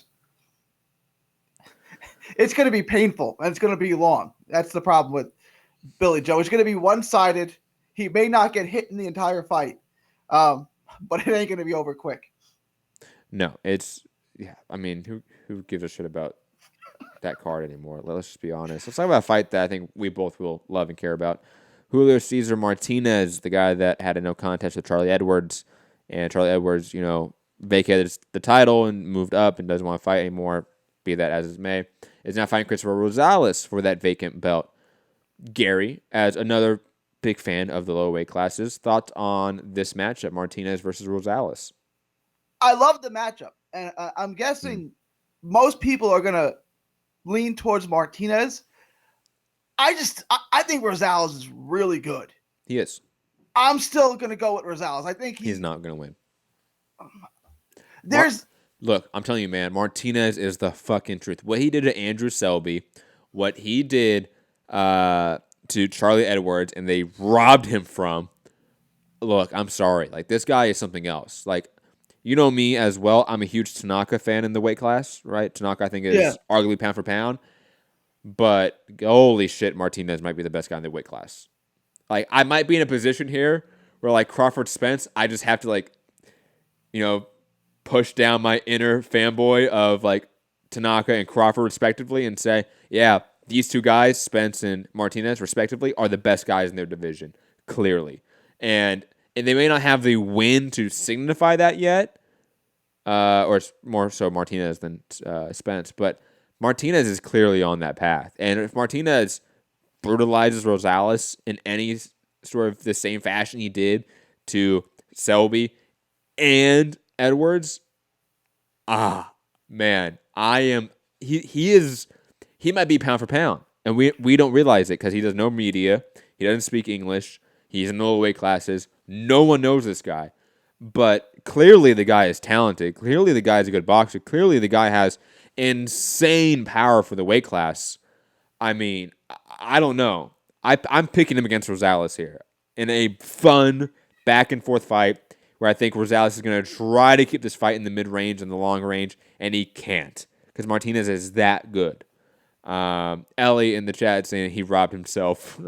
it's going to be painful and it's going to be long. That's the problem with Billy Joe. It's going to be one-sided. He may not get hit in the entire fight, but it ain't going to be over quick. No, I mean, who gives a shit about that card anymore? Let's just be honest. Let's talk about a fight that I think we both will love and care about. Julio Cesar Martinez, the guy that had a no contest with Charlie Edwards, and Charlie Edwards, vacated the title and moved up and doesn't want to fight anymore, be that as it may, is now fighting Cristofer Rosales for that vacant belt. Gary, as another big fan of the low weight classes, thoughts on this matchup, Martinez versus Rosales? I love the matchup, and I'm guessing most people are going to lean towards Martinez. I think Rosales is really good. He is. I'm still going to go with Rosales. I think he's not going to win. Look, I'm telling you, man, Martinez is the fucking truth. What he did to Andrew Selby, what he did to Charlie Edwards, and they robbed him from. Look, I'm sorry. Like, this guy is something else. Like, you know me as well. I'm a huge Tanaka fan in the weight class, right? Tanaka, I think, is arguably pound for pound. But holy shit, Martinez might be the best guy in the weight class. Like, I might be in a position here where, like, Crawford Spence, I just have to, like, push down my inner fanboy of, like, Tanaka and Crawford respectively and say, yeah, these two guys, Spence and Martinez respectively, are the best guys in their division, clearly. And they may not have the win to signify that yet, or more so Martinez than Spence, but Martinez is clearly on that path. And if Martinez brutalizes Rosales in any sort of the same fashion he did to Selby and Edwards, man, he might be pound for pound. And we don't realize it because he does no media. He doesn't speak English. He's in the low weight classes. No one knows this guy. But clearly the guy is talented. Clearly the guy is a good boxer. Clearly the guy has insane power for the weight class. I mean, I don't know. I'm picking him against Rosales here in a fun back and forth fight where I think Rosales is going to try to keep this fight in the mid range and the long range, and he can't because Martinez is that good. Ellie in the chat saying he robbed himself.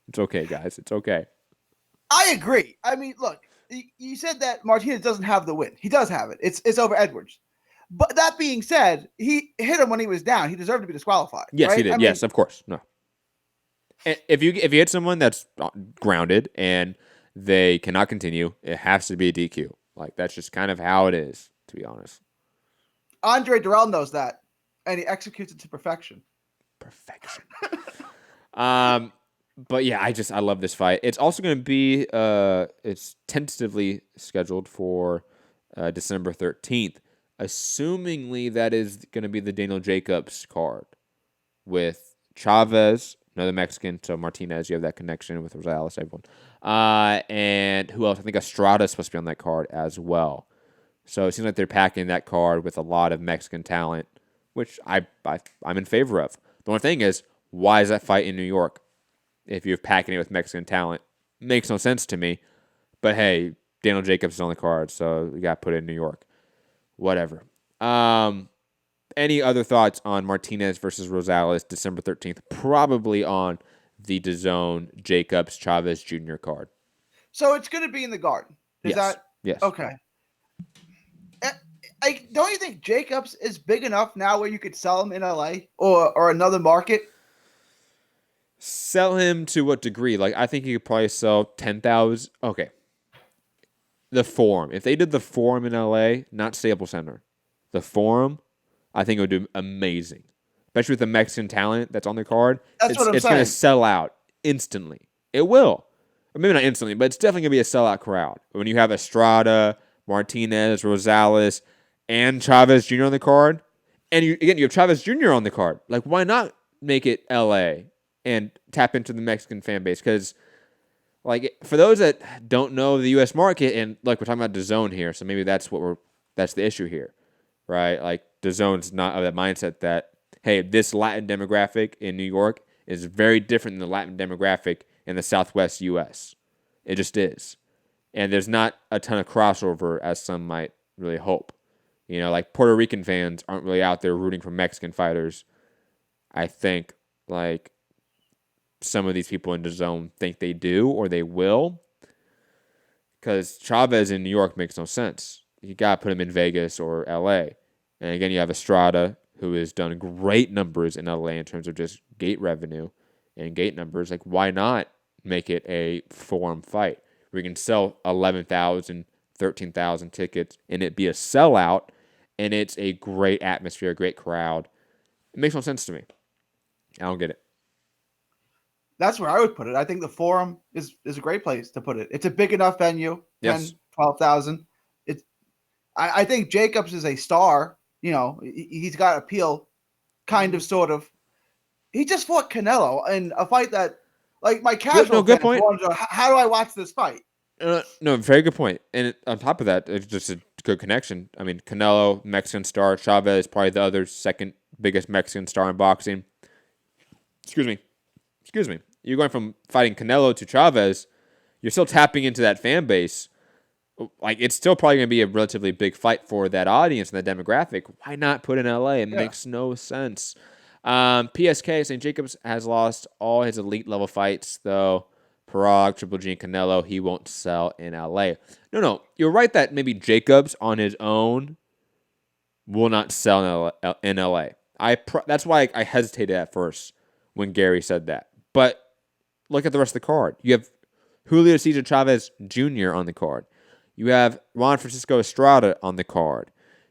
It's okay, guys. It's okay. I agree. I mean, look, you said that Martinez doesn't have the win. He does have it. It's over Edwards. But that being said, he hit him when he was down. He deserved to be disqualified. Yes, right? he did. Yes, of course. No. And if you hit someone that's grounded and they cannot continue, it has to be a DQ. Like, that's just kind of how it is, to be honest. Andre Durrell knows that, and he executes it to perfection. But yeah, I love this fight. It's also going to be it's tentatively scheduled for December 13th. Assumingly that is going to be the Daniel Jacobs card with Chavez, another Mexican, so Martinez, you have that connection with Rosales, everyone. And who else? I think Estrada is supposed to be on that card as well. So it seems like they're packing that card with a lot of Mexican talent, which I'm in favor of. The only thing is, why is that fight in New York? If you're packing it with Mexican talent, makes no sense to me. But hey, Daniel Jacobs is on the card, so we got to put it in New York. Whatever. Any other thoughts on Martinez versus Rosales, December 13th? Probably on the DAZN Jacobs Chavez Jr. card. So it's going to be in the Garden. Is that? Yes. Okay. Don't you think Jacobs is big enough now where you could sell him in LA or another market? Sell him to what degree? Like, I think he could probably sell 10,000. Okay. The Forum. If they did the Forum in LA, not Staples Center, the Forum, I think it would do amazing. Especially with the Mexican talent that's on the card. That's what I'm It's saying. going to sell out instantly. It will. Or maybe not instantly, but it's definitely going to be a sellout crowd. When you have Estrada, Martinez, Rosales, and Chavez Jr. on the card, and you have Chavez Jr. on the card. Like, why not make it LA and tap into the Mexican fan base? Because, like, for those that don't know the U.S. market, and like we're talking about DAZN here, so maybe that's the issue here, right? Like, DAZN's not of that mindset that, hey, this Latin demographic in New York is very different than the Latin demographic in the Southwest U.S. It just is. And there's not a ton of crossover as some might really hope. You know, like Puerto Rican fans aren't really out there rooting for Mexican fighters. I think, like, some of these people in the zone think they do or they will. Because Chavez in New York makes no sense. You got to put him in Vegas or L.A. And again, you have Estrada, who has done great numbers in L.A. in terms of just gate revenue and gate numbers. Like, why not make it a Forum fight where you can sell 11,000, 13,000 tickets and it be a sellout and it's a great atmosphere, a great crowd? It makes no sense to me. I don't get it. That's where I would put it. I think the Forum is a great place to put it. It's a big enough venue, Yes. 10, 12,000. I think Jacobs is a star. You know, he's got appeal, kind of, sort of. He just fought Canelo in a fight that, like, my casual good fans point. wanted to, how do I watch this fight? No, very good point. And on top of that, it's just a good connection. I mean, Canelo, Mexican star. Chavez, probably the other second biggest Mexican star in boxing. Excuse me. You're going from fighting Canelo to Chavez. You're still tapping into that fan base. Like, it's still probably going to be a relatively big fight for that audience and that demographic. Why not put in LA? It makes no sense. PSK, St. Jacobs has lost all his elite level fights, though. Parag, Triple G, and Canelo, he won't sell in LA. No, you're right that maybe Jacobs on his own will not sell in LA. That's why I hesitated at first when Gary said that. But look at the rest of the card. You have Julio Cesar Chavez Jr. on the card. You have Juan Francisco Estrada on the card.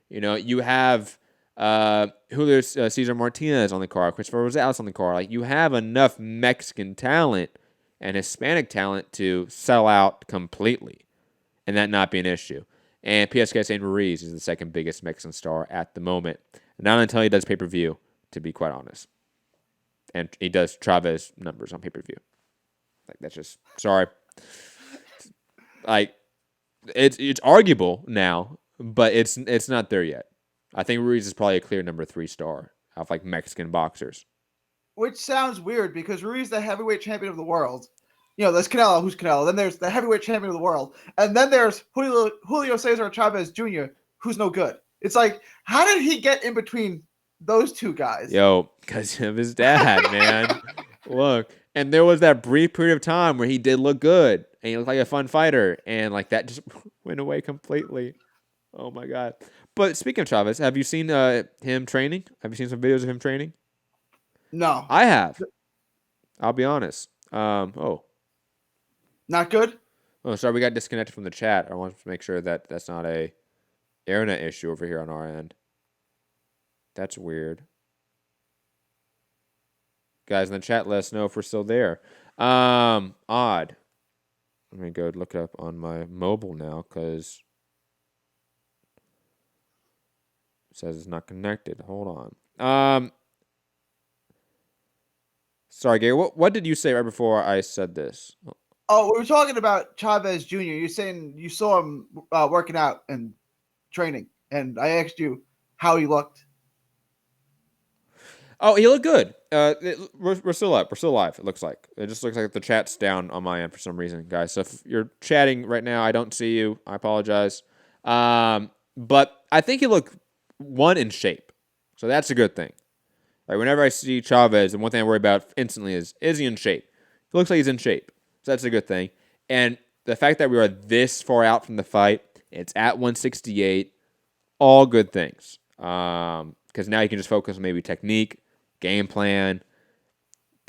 You know, you have Julio Cesar Martinez on the card, Cristofer Rosales on the card. Like, you have enough Mexican talent and Hispanic talent to sell out completely and that not be an issue. And PSK St. Ruiz is the second biggest Mexican star at the moment. Not until he does pay-per-view, to be quite honest. And he does Chavez numbers on pay-per-view. Like, that's just, sorry. Like, it's arguable now, but it's not there yet. I think Ruiz is probably a clear number 3 star of, like, Mexican boxers. Which sounds weird because Ruiz is the heavyweight champion of the world. You know, there's Canelo, who's Canelo. Then there's the heavyweight champion of the world. And then there's Julio Cesar Chavez Jr., who's no good. It's like, how did he get in between those two guys? Yo, because of his dad, man. Look, and there was that brief period of time where he did look good and he looked like a fun fighter, and like that just went away completely. Oh my God. But speaking of Chavez, have you seen him training? Have you seen some videos of him training? No. I have. I'll be honest. Not good? Oh, sorry, we got disconnected from the chat. I want to make sure that that's not a internet issue over here on our end. That's weird. Guys in the chat, let us know if we're still there. Odd. Let me go look it up on my mobile now because it says it's not connected. Hold on. Sorry, Gary. What did you say right before I said this? Oh, we were talking about Chavez Jr. You're saying you saw him working out and training, and I asked you how he looked. Oh, he looked good. We're still up. We're still live, it looks like. It just looks like the chat's down on my end for some reason, guys. So if you're chatting right now, I don't see you. I apologize. But I think he looked, in shape. So that's a good thing. Like, whenever I see Chavez, the one thing I worry about instantly is he in shape? He looks like he's in shape. So that's a good thing. And the fact that we are this far out from the fight, it's at 168, all good things. Because now you can just focus on maybe technique, game plan,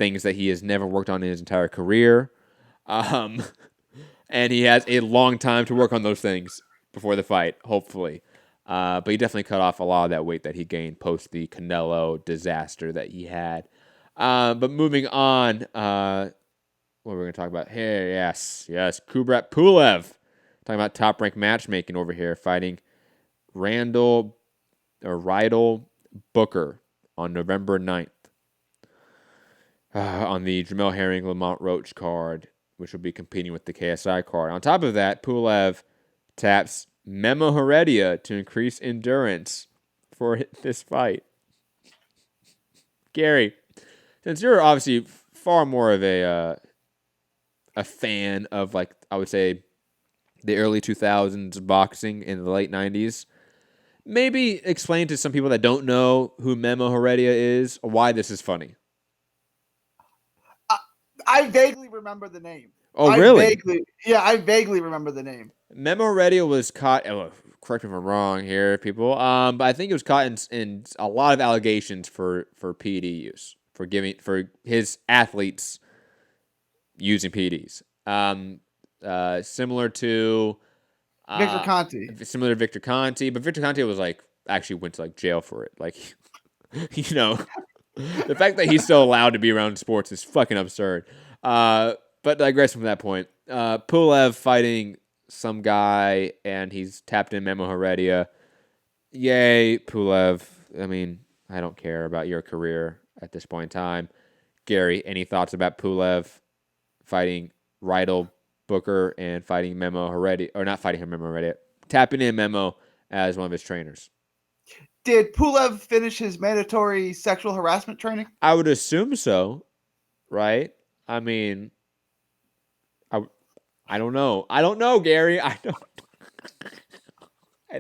things that he has never worked on in his entire career. And he has a long time to work on those things before the fight, hopefully. But he definitely cut off a lot of that weight that he gained post the Canelo disaster that he had. But moving on, what we're going to talk about here, yes, Kubrat Pulev. Talking about top-ranked matchmaking over here, fighting Rydell Booker on November 9th on the Jamel Herring Lamont Roach card, which will be competing with the KSI card. On top of that, Pulev taps Memo Heredia to increase endurance for this fight. Gary, since you're obviously far more of a fan of, like, I would say, the early 2000s boxing in the late 90s, maybe explain to some people that don't know who Memo Heredia is why this is funny. I vaguely remember the name. Oh, really? I vaguely remember the name. Memo Heredia was caught, correct me if I'm wrong here, people, but I think he was caught in a lot of allegations for PD use, for his athletes using PDs. Similar to Victor Conte. Similar to Victor Conte, but Victor Conte was actually went to jail for it. The fact that he's still allowed to be around sports is fucking absurd. But digressing from that point, Pulev fighting some guy and he's tapped in Memo Heredia. Yay, Pulev. I mean, I don't care about your career at this point in time. Gary, any thoughts about Pulev fighting Rydell Booker and fighting Memo Heredia, or not fighting him, Memo Heredia, tapping in Memo as one of his trainers? Did Pulev finish his mandatory sexual harassment training? I would assume so, right? I mean, I don't know. I don't know, Gary. I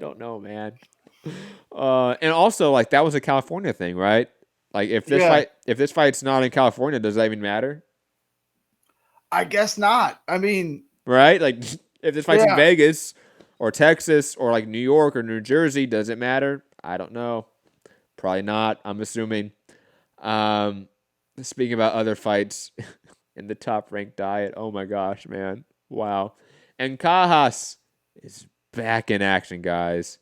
don't know, man. And also, that was a California thing, right? If this fight's not in California, does that even matter? I guess not. I mean, right? If this fight's in Vegas or Texas or New York or New Jersey, does it matter? I don't know. Probably not. I'm assuming. Speaking about other fights in the top-ranked diet, oh my gosh, man. Wow. And Cajas is back in action, guys.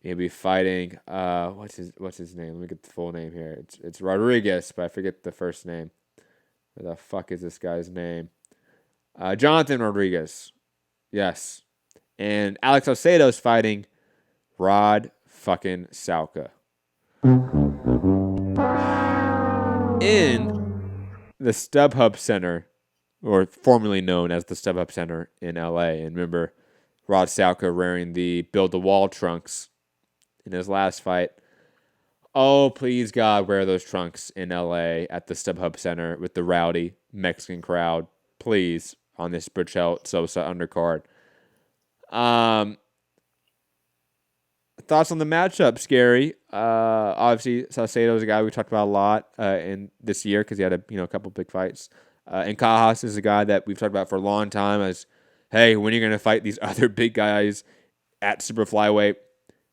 He'll be fighting, what's his name? Let me get the full name here. It's Rodriguez, but I forget the first name. Where the fuck is this guy's name? Jonathan Rodriguez. Yes. And Alex Alcedo's fighting Rod fucking Salka. In the StubHub Center, or formerly known as the StubHub Center in LA. And remember, Rod Salka wearing the Build the Wall trunks in his last fight. Oh, please, God, wear those trunks in LA at the StubHub Center with the rowdy Mexican crowd. Please, on this Burchell Sosa undercard. Thoughts on the matchup, Scary? Obviously, Salcedo is a guy we talked about a lot in this year because he had a couple big fights. And Cajas is a guy that we've talked about for a long time as, hey, when are you going to fight these other big guys at super flyweight?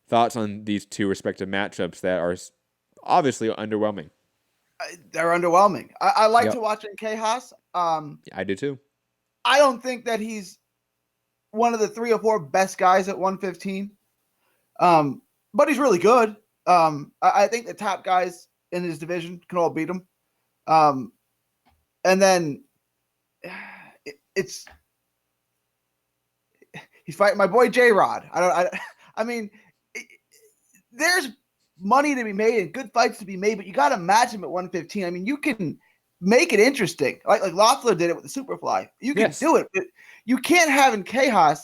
Thoughts on these two respective matchups that are obviously underwhelming? They're underwhelming. I like to watch Cajas. I do too. I don't think that he's one of the 3 or 4 best guys at 115. But he's really good. I think the top guys in his division can all beat him. And then he's fighting my boy J-Rod. I mean, there's money to be made and good fights to be made, but you got to match him at 115. I mean, you can make it interesting. Like Loeffler did it with the Superfly. You can do it, but you can't have in Cajas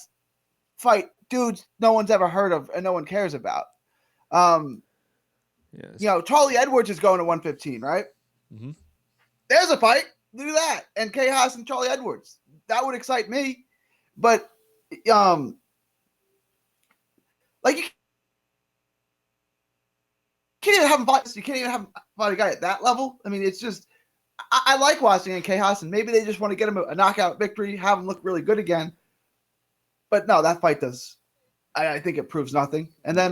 fight dudes no one's ever heard of and no one cares about. Charlie Edwards is going to 115, right? Mm-hmm. There's a fight. Do that. And Cajas and Charlie Edwards. That would excite me. But you can't even have him fight. You can't even have him fight a guy at that level. I mean, it's just I like watching in Cajas, and maybe they just want to get him a knockout victory, have him look really good again. But no, that fight does. I think it proves nothing. And then,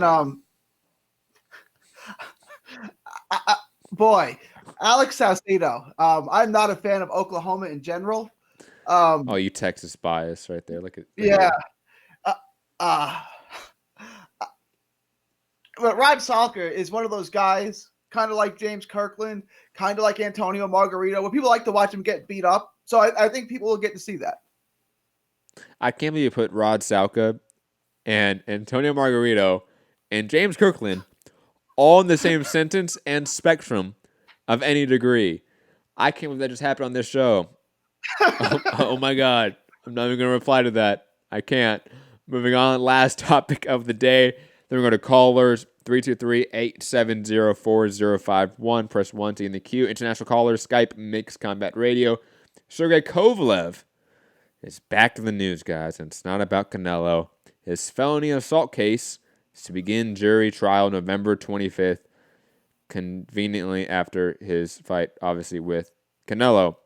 boy, Alex Saucedo. I'm not a fan of Oklahoma in general. Oh, you Texas bias right there. Look at Yeah. But Rob Salker is one of those guys, kind of like James Kirkland, kind of like Antonio Margarito, where people like to watch him get beat up. So I think people will get to see that. I can't believe you put Rod Salka and Antonio Margarito and James Kirkland all in the same sentence and spectrum of any degree. I can't believe that just happened on this show. Oh my God. I'm not even going to reply to that. I can't. Moving on. Last topic of the day. Then we're going to callers. 323-870-4051. Press 1 to get in the queue. International callers. Skype Mixed Combat Radio. Sergey Kovalev is back to the news, guys. And it's not about Canelo. His felony assault case is to begin jury trial November 25th. Conveniently after his fight, obviously, with Canelo.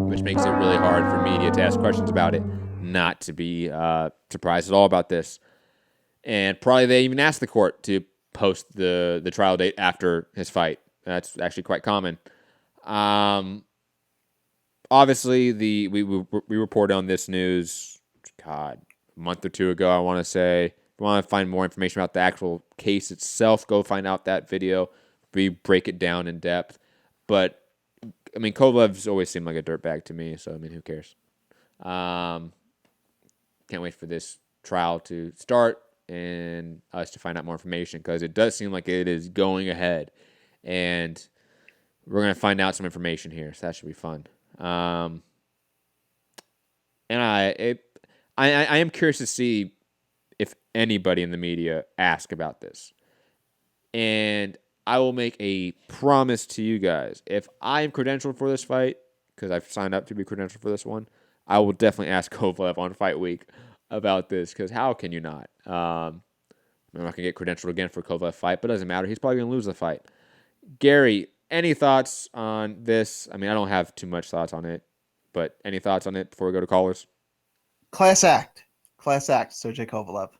Which makes it really hard for media to ask questions about it, not to be surprised at all about this. And probably they even asked the court to post the trial date after his fight. That's actually quite common. Obviously, we reported on this news, a month or two ago, I want to say. If you want to find more information about the actual case itself, go find out that video. We break it down in depth. But I mean, Kovalev's always seemed like a dirtbag to me, so, I mean, who cares? Can't wait for this trial to start and us to find out more information, because it does seem like it is going ahead. And we're going to find out some information here, so that should be fun. And I am curious to see if anybody in the media ask about this. And I will make a promise to you guys. If I am credentialed for this fight, because I've signed up to be credentialed for this one, I will definitely ask Kovalev on fight week about this, because how can you not? I'm not going to get credentialed again for Kovalev fight, but it doesn't matter. He's probably going to lose the fight. Gary, any thoughts on this? I mean, I don't have too much thoughts on it, but any thoughts on it before we go to callers? Class act, Sergey Kovalev.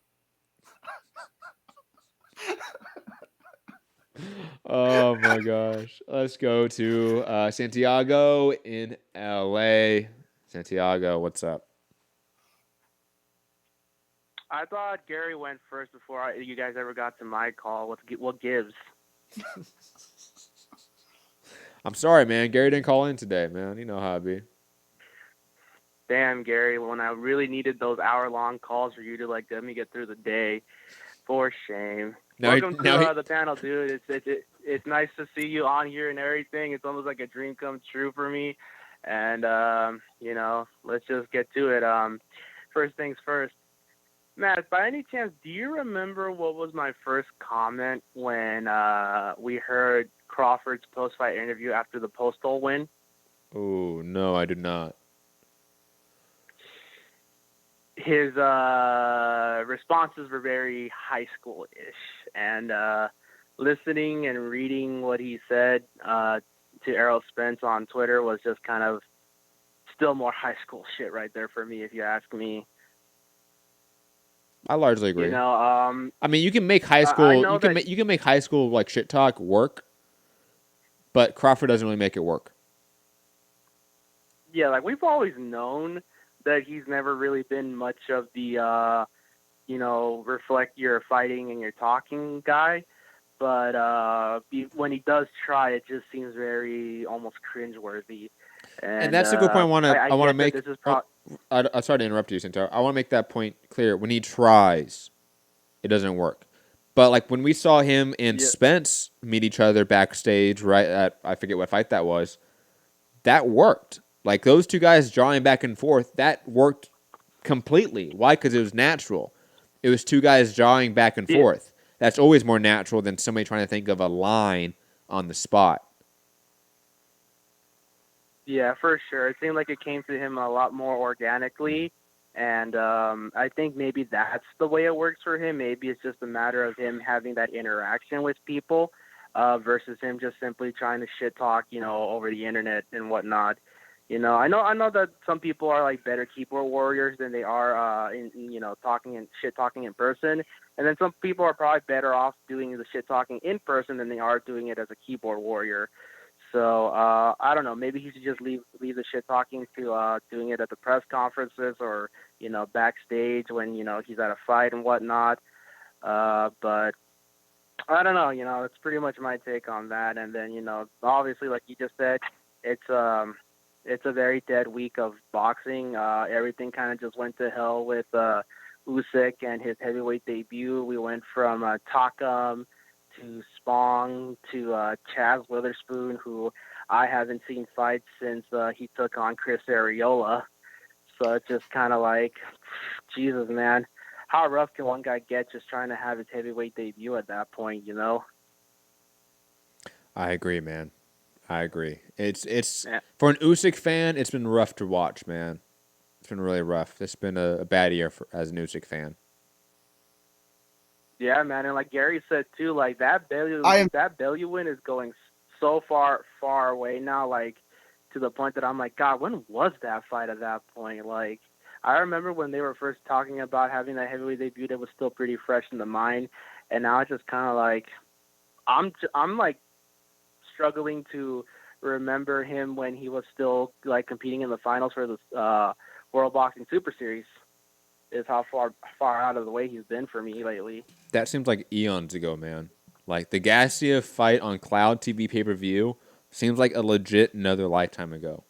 Oh my gosh. Let's go to Santiago in LA. Santiago, what's up? I thought Gary went first before you guys ever got to my call. What gives? I'm sorry, man. Gary didn't call in today, man. You know how it be. Damn, Gary, when I really needed those hour-long calls for you to let me get through the day, for shame. Welcome to the panel, dude. It's nice to see you on here and everything. It's almost like a dream come true for me. And let's just get to it. First things first. Matt, by any chance, do you remember what was my first comment when we heard Crawford's post-fight interview after the Postal win? Oh, no, I did not. His responses were very high school-ish, and listening and reading what he said to Errol Spence on Twitter was just kind of still more high school shit right there for me, if you ask me. I largely agree. I mean, you can make high school. You can make high school like shit talk work, but Crawford doesn't really make it work. Yeah, we've always known that he's never really been much of the, reflect your fighting and your talking guy. But when he does try, it just seems very almost cringeworthy. And that's a good point I want to make. This is I'm sorry to interrupt you, Santiago. I want to make that point clear. When he tries, it doesn't work. But when we saw him and Spence meet each other backstage, right at, I forget what fight that was, that worked. Those two guys drawing back and forth, that worked completely. Why? Because it was natural. It was two guys drawing back and forth. That's always more natural than somebody trying to think of a line on the spot. Yeah, for sure. It seemed like it came to him a lot more organically, and I think maybe that's the way it works for him. Maybe it's just a matter of him having that interaction with people versus him just simply trying to shit talk, over the internet and whatnot. I know that some people are like better keyboard warriors than they are talking and shit talking in person, and then some people are probably better off doing the shit talking in person than they are doing it as a keyboard warrior. So I don't know. Maybe he should just leave the shit talking to doing it at the press conferences or backstage when he's at a fight and whatnot. But I don't know. It's pretty much my take on that. And then obviously, like you just said, it's a very dead week of boxing. Everything kind of just went to hell with Usyk and his heavyweight debut. We went from Takam to Spong to Chaz Witherspoon, who I haven't seen fight since he took on Chris Arreola. So it's just kind of like, Jesus, man, how rough can one guy get just trying to have his heavyweight debut at that point? I agree, man. I agree. It's for an Usyk fan, it's been rough to watch, man. It's been really rough. It's been a bad year as an Usyk fan. Yeah, man, and like Gary said too, like that belly win is going so far away now, like to the point that I'm like, God, when was that fight at that point? Like, I remember when they were first talking about having that heavyweight debut, that was still pretty fresh in the mind, and now it's just kind of like, I'm like struggling to remember him when he was still like competing in the finals for the World Boxing Super Series. Is how far out of the way he's been for me lately. That seems like eons ago, man. Like the Garcia fight on Cloud TV pay-per-view seems like a legit another lifetime ago.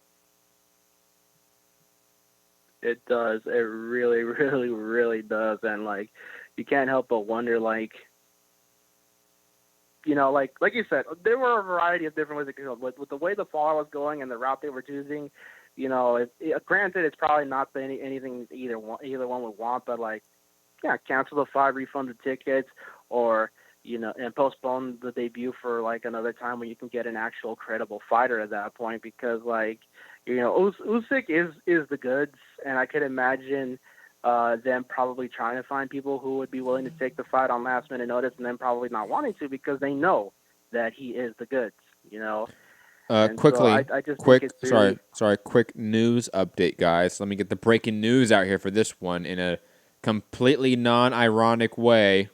It does. It really, really, really does. And like, you can't help but wonder, like, like you said, there were a variety of different ways it could go. With the way the fall was going and the route they were choosing, granted, it's probably not anything either one would want, but like, yeah, cancel the fight, refund the tickets, or and postpone the debut for like another time when you can get an actual credible fighter at that point. Because like, Usyk is the goods, and I could imagine them probably trying to find people who would be willing to take the fight on last minute notice, and then probably not wanting to because they know that he is the goods. Quickly, so quick news update, guys. Let me get the breaking news out here for this one in a completely non-ironic way.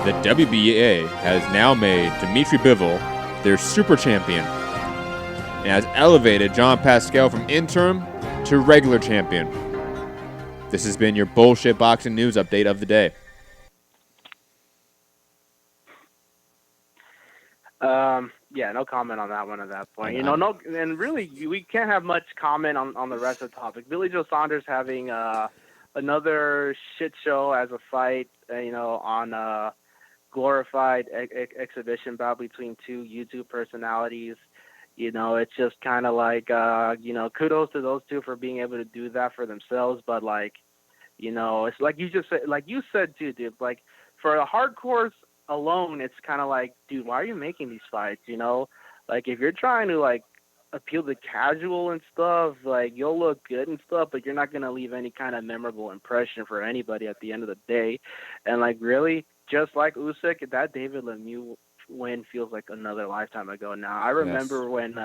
The WBA has now made Dimitri Bivol their super champion and has elevated John Pascal from interim to regular champion. This has been your bullshit boxing news update of the day. Yeah, no comment on that one at that point. And really, we can't have much comment on the rest of the topic. Billy Joe Saunders having another shit show as a fight, on a glorified exhibition bout between two YouTube personalities. It's just kind of like, kudos to those two for being able to do that for themselves. But like, it's like you said too, dude, like for the hardcores alone, it's kind of like, dude, why are you making these fights? Like if you're trying to like appeal to casual and stuff, like you'll look good and stuff, but you're not going to leave any kind of memorable impression for anybody at the end of the day. And like, really, just like Usyk, that David Lemieux win feels like another lifetime ago now. I remember when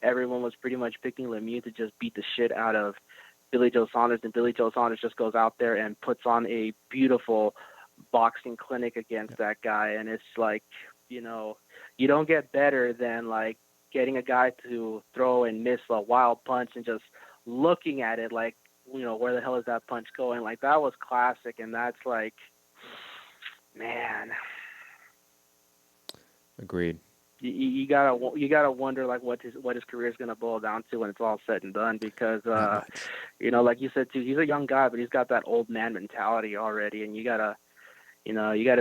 everyone was pretty much picking Lemieux to just beat the shit out of Billy Joe Saunders, and Billy Joe Saunders just goes out there and puts on a beautiful boxing clinic against that guy. And it's like, you don't get better than like getting a guy to throw and miss a wild punch and just looking at it like, where the hell is that punch going? Like that was classic. And that's like, man, agreed. You gotta wonder like what his career is gonna boil down to when it's all said and done, because like you said too, he's a young guy, but he's got that old man mentality already, and you gotta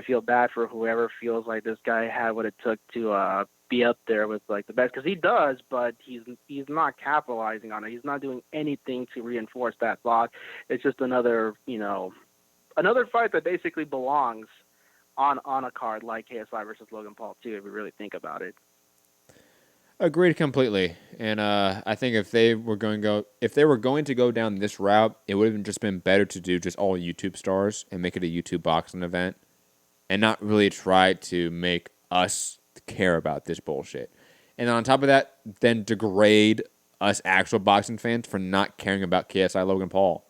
feel bad for whoever feels like this guy had what it took to be up there with like the best, because he does, but he's not capitalizing on it. He's not doing anything to reinforce that thought. It's just another fight that basically belongs on a card like KSI versus Logan Paul too, if we really think about it. Agreed completely. And I think if they were going to go down this route, it would have just been better to do just all YouTube stars and make it a YouTube boxing event, and not really try to make us care about this bullshit. And on top of that, then degrade us actual boxing fans for not caring about KSI Logan Paul.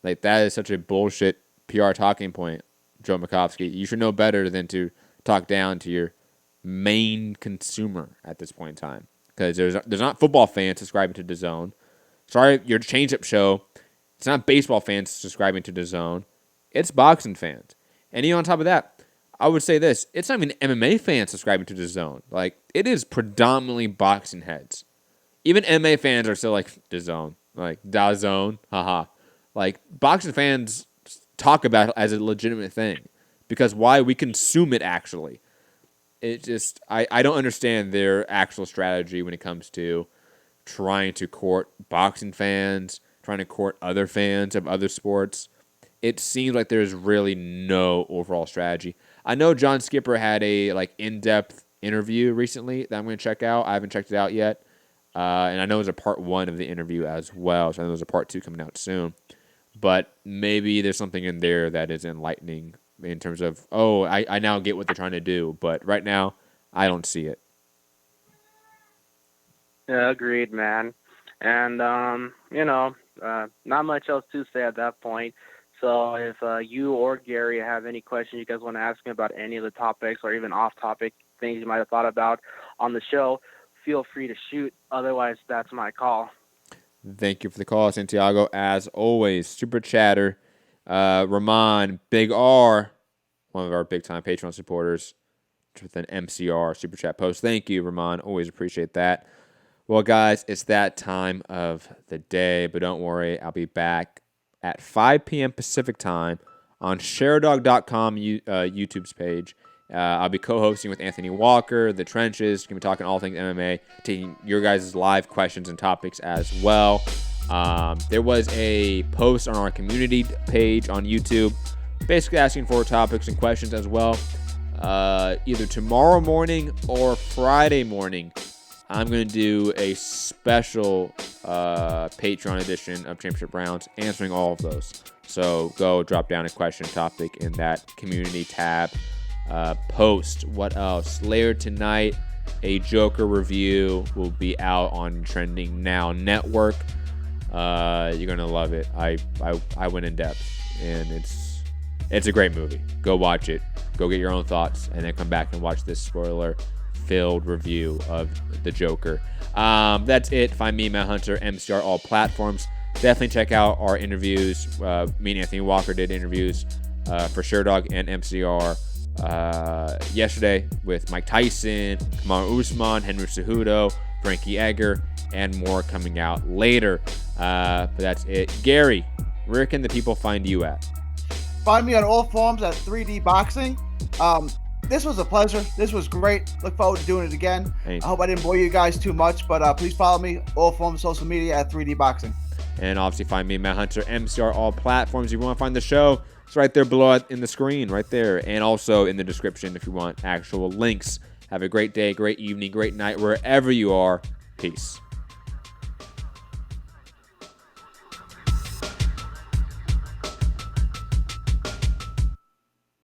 Like, that is such a bullshit PR talking point, Joe Makovsky. You should know better than to talk down to your main consumer at this point in time. Because there's not football fans subscribing to DAZN. Sorry, your change-up show, it's not baseball fans subscribing to DAZN. It's boxing fans. And even on top of that, I would say this. It's not even MMA fans subscribing to DAZN. Like, it is predominantly boxing heads. Even MMA fans are still like, DAZN. Like, DAZN, haha. Like, boxing fans talk about it as a legitimate thing. Because why? We consume it, actually. It just, I don't understand their actual strategy when it comes to trying to court boxing fans, trying to court other fans of other sports. It seems like there's really no overall strategy. I know John Skipper had a in-depth interview recently that I'm going to check out. I haven't checked it out yet. And I know there's a part 1 of the interview as well, so I know there's a part 2 coming out soon. But maybe there's something in there that is enlightening in terms of, I now get what they're trying to do. But right now, I don't see it. Yeah, agreed, man. And, not much else to say at that point. So if you or Gary have any questions you guys want to ask me about any of the topics or even off-topic things you might have thought about on the show, feel free to shoot. Otherwise, that's my call. Thank you for the call, Santiago. As always, Super Chatter, Ramon, Big R, one of our big-time Patreon supporters, with an MCR Super Chat post. Thank you, Ramon. Always appreciate that. Well, guys, it's that time of the day, but don't worry. I'll be back at 5 p.m. Pacific time on ShareDog.com YouTube's page. I'll be co-hosting with Anthony Walker, The Trenches. Going to be talking all things MMA, taking your guys' live questions and topics as well. There was a post on our community page on YouTube, basically asking for topics and questions as well. Either tomorrow morning or Friday morning, I'm going to do a special Patreon edition of Championship Rounds, answering all of those. So go drop down a question topic in that community tab. Post. What else? Later tonight, a Joker review will be out on Trending Now Network. You're going to love it. I went in depth, and it's a great movie. Go watch it. Go get your own thoughts, and then come back and watch this spoiler-filled review of The Joker. That's it. Find me, Matt Hunter, MCR, all platforms. Definitely check out our interviews. Me and Anthony Walker did interviews for ShareDog and MCR yesterday with Mike Tyson, Kamaru Usman, Henry Cejudo, Frankie Edgar, and more coming out later. But that's it. Gary, where can the people find you at? Find me on all forms at 3D Boxing. This was a pleasure. This was great. Look forward to doing it again. Hey. I hope I didn't bore you guys too much, but please follow me all forms of social media at 3D Boxing. And obviously find me, Matt Hunter, MCR, all platforms. If you want to find the show, it's right there below in the screen, right there. And also in the description if you want actual links. Have a great day, great evening, great night, wherever you are. Peace.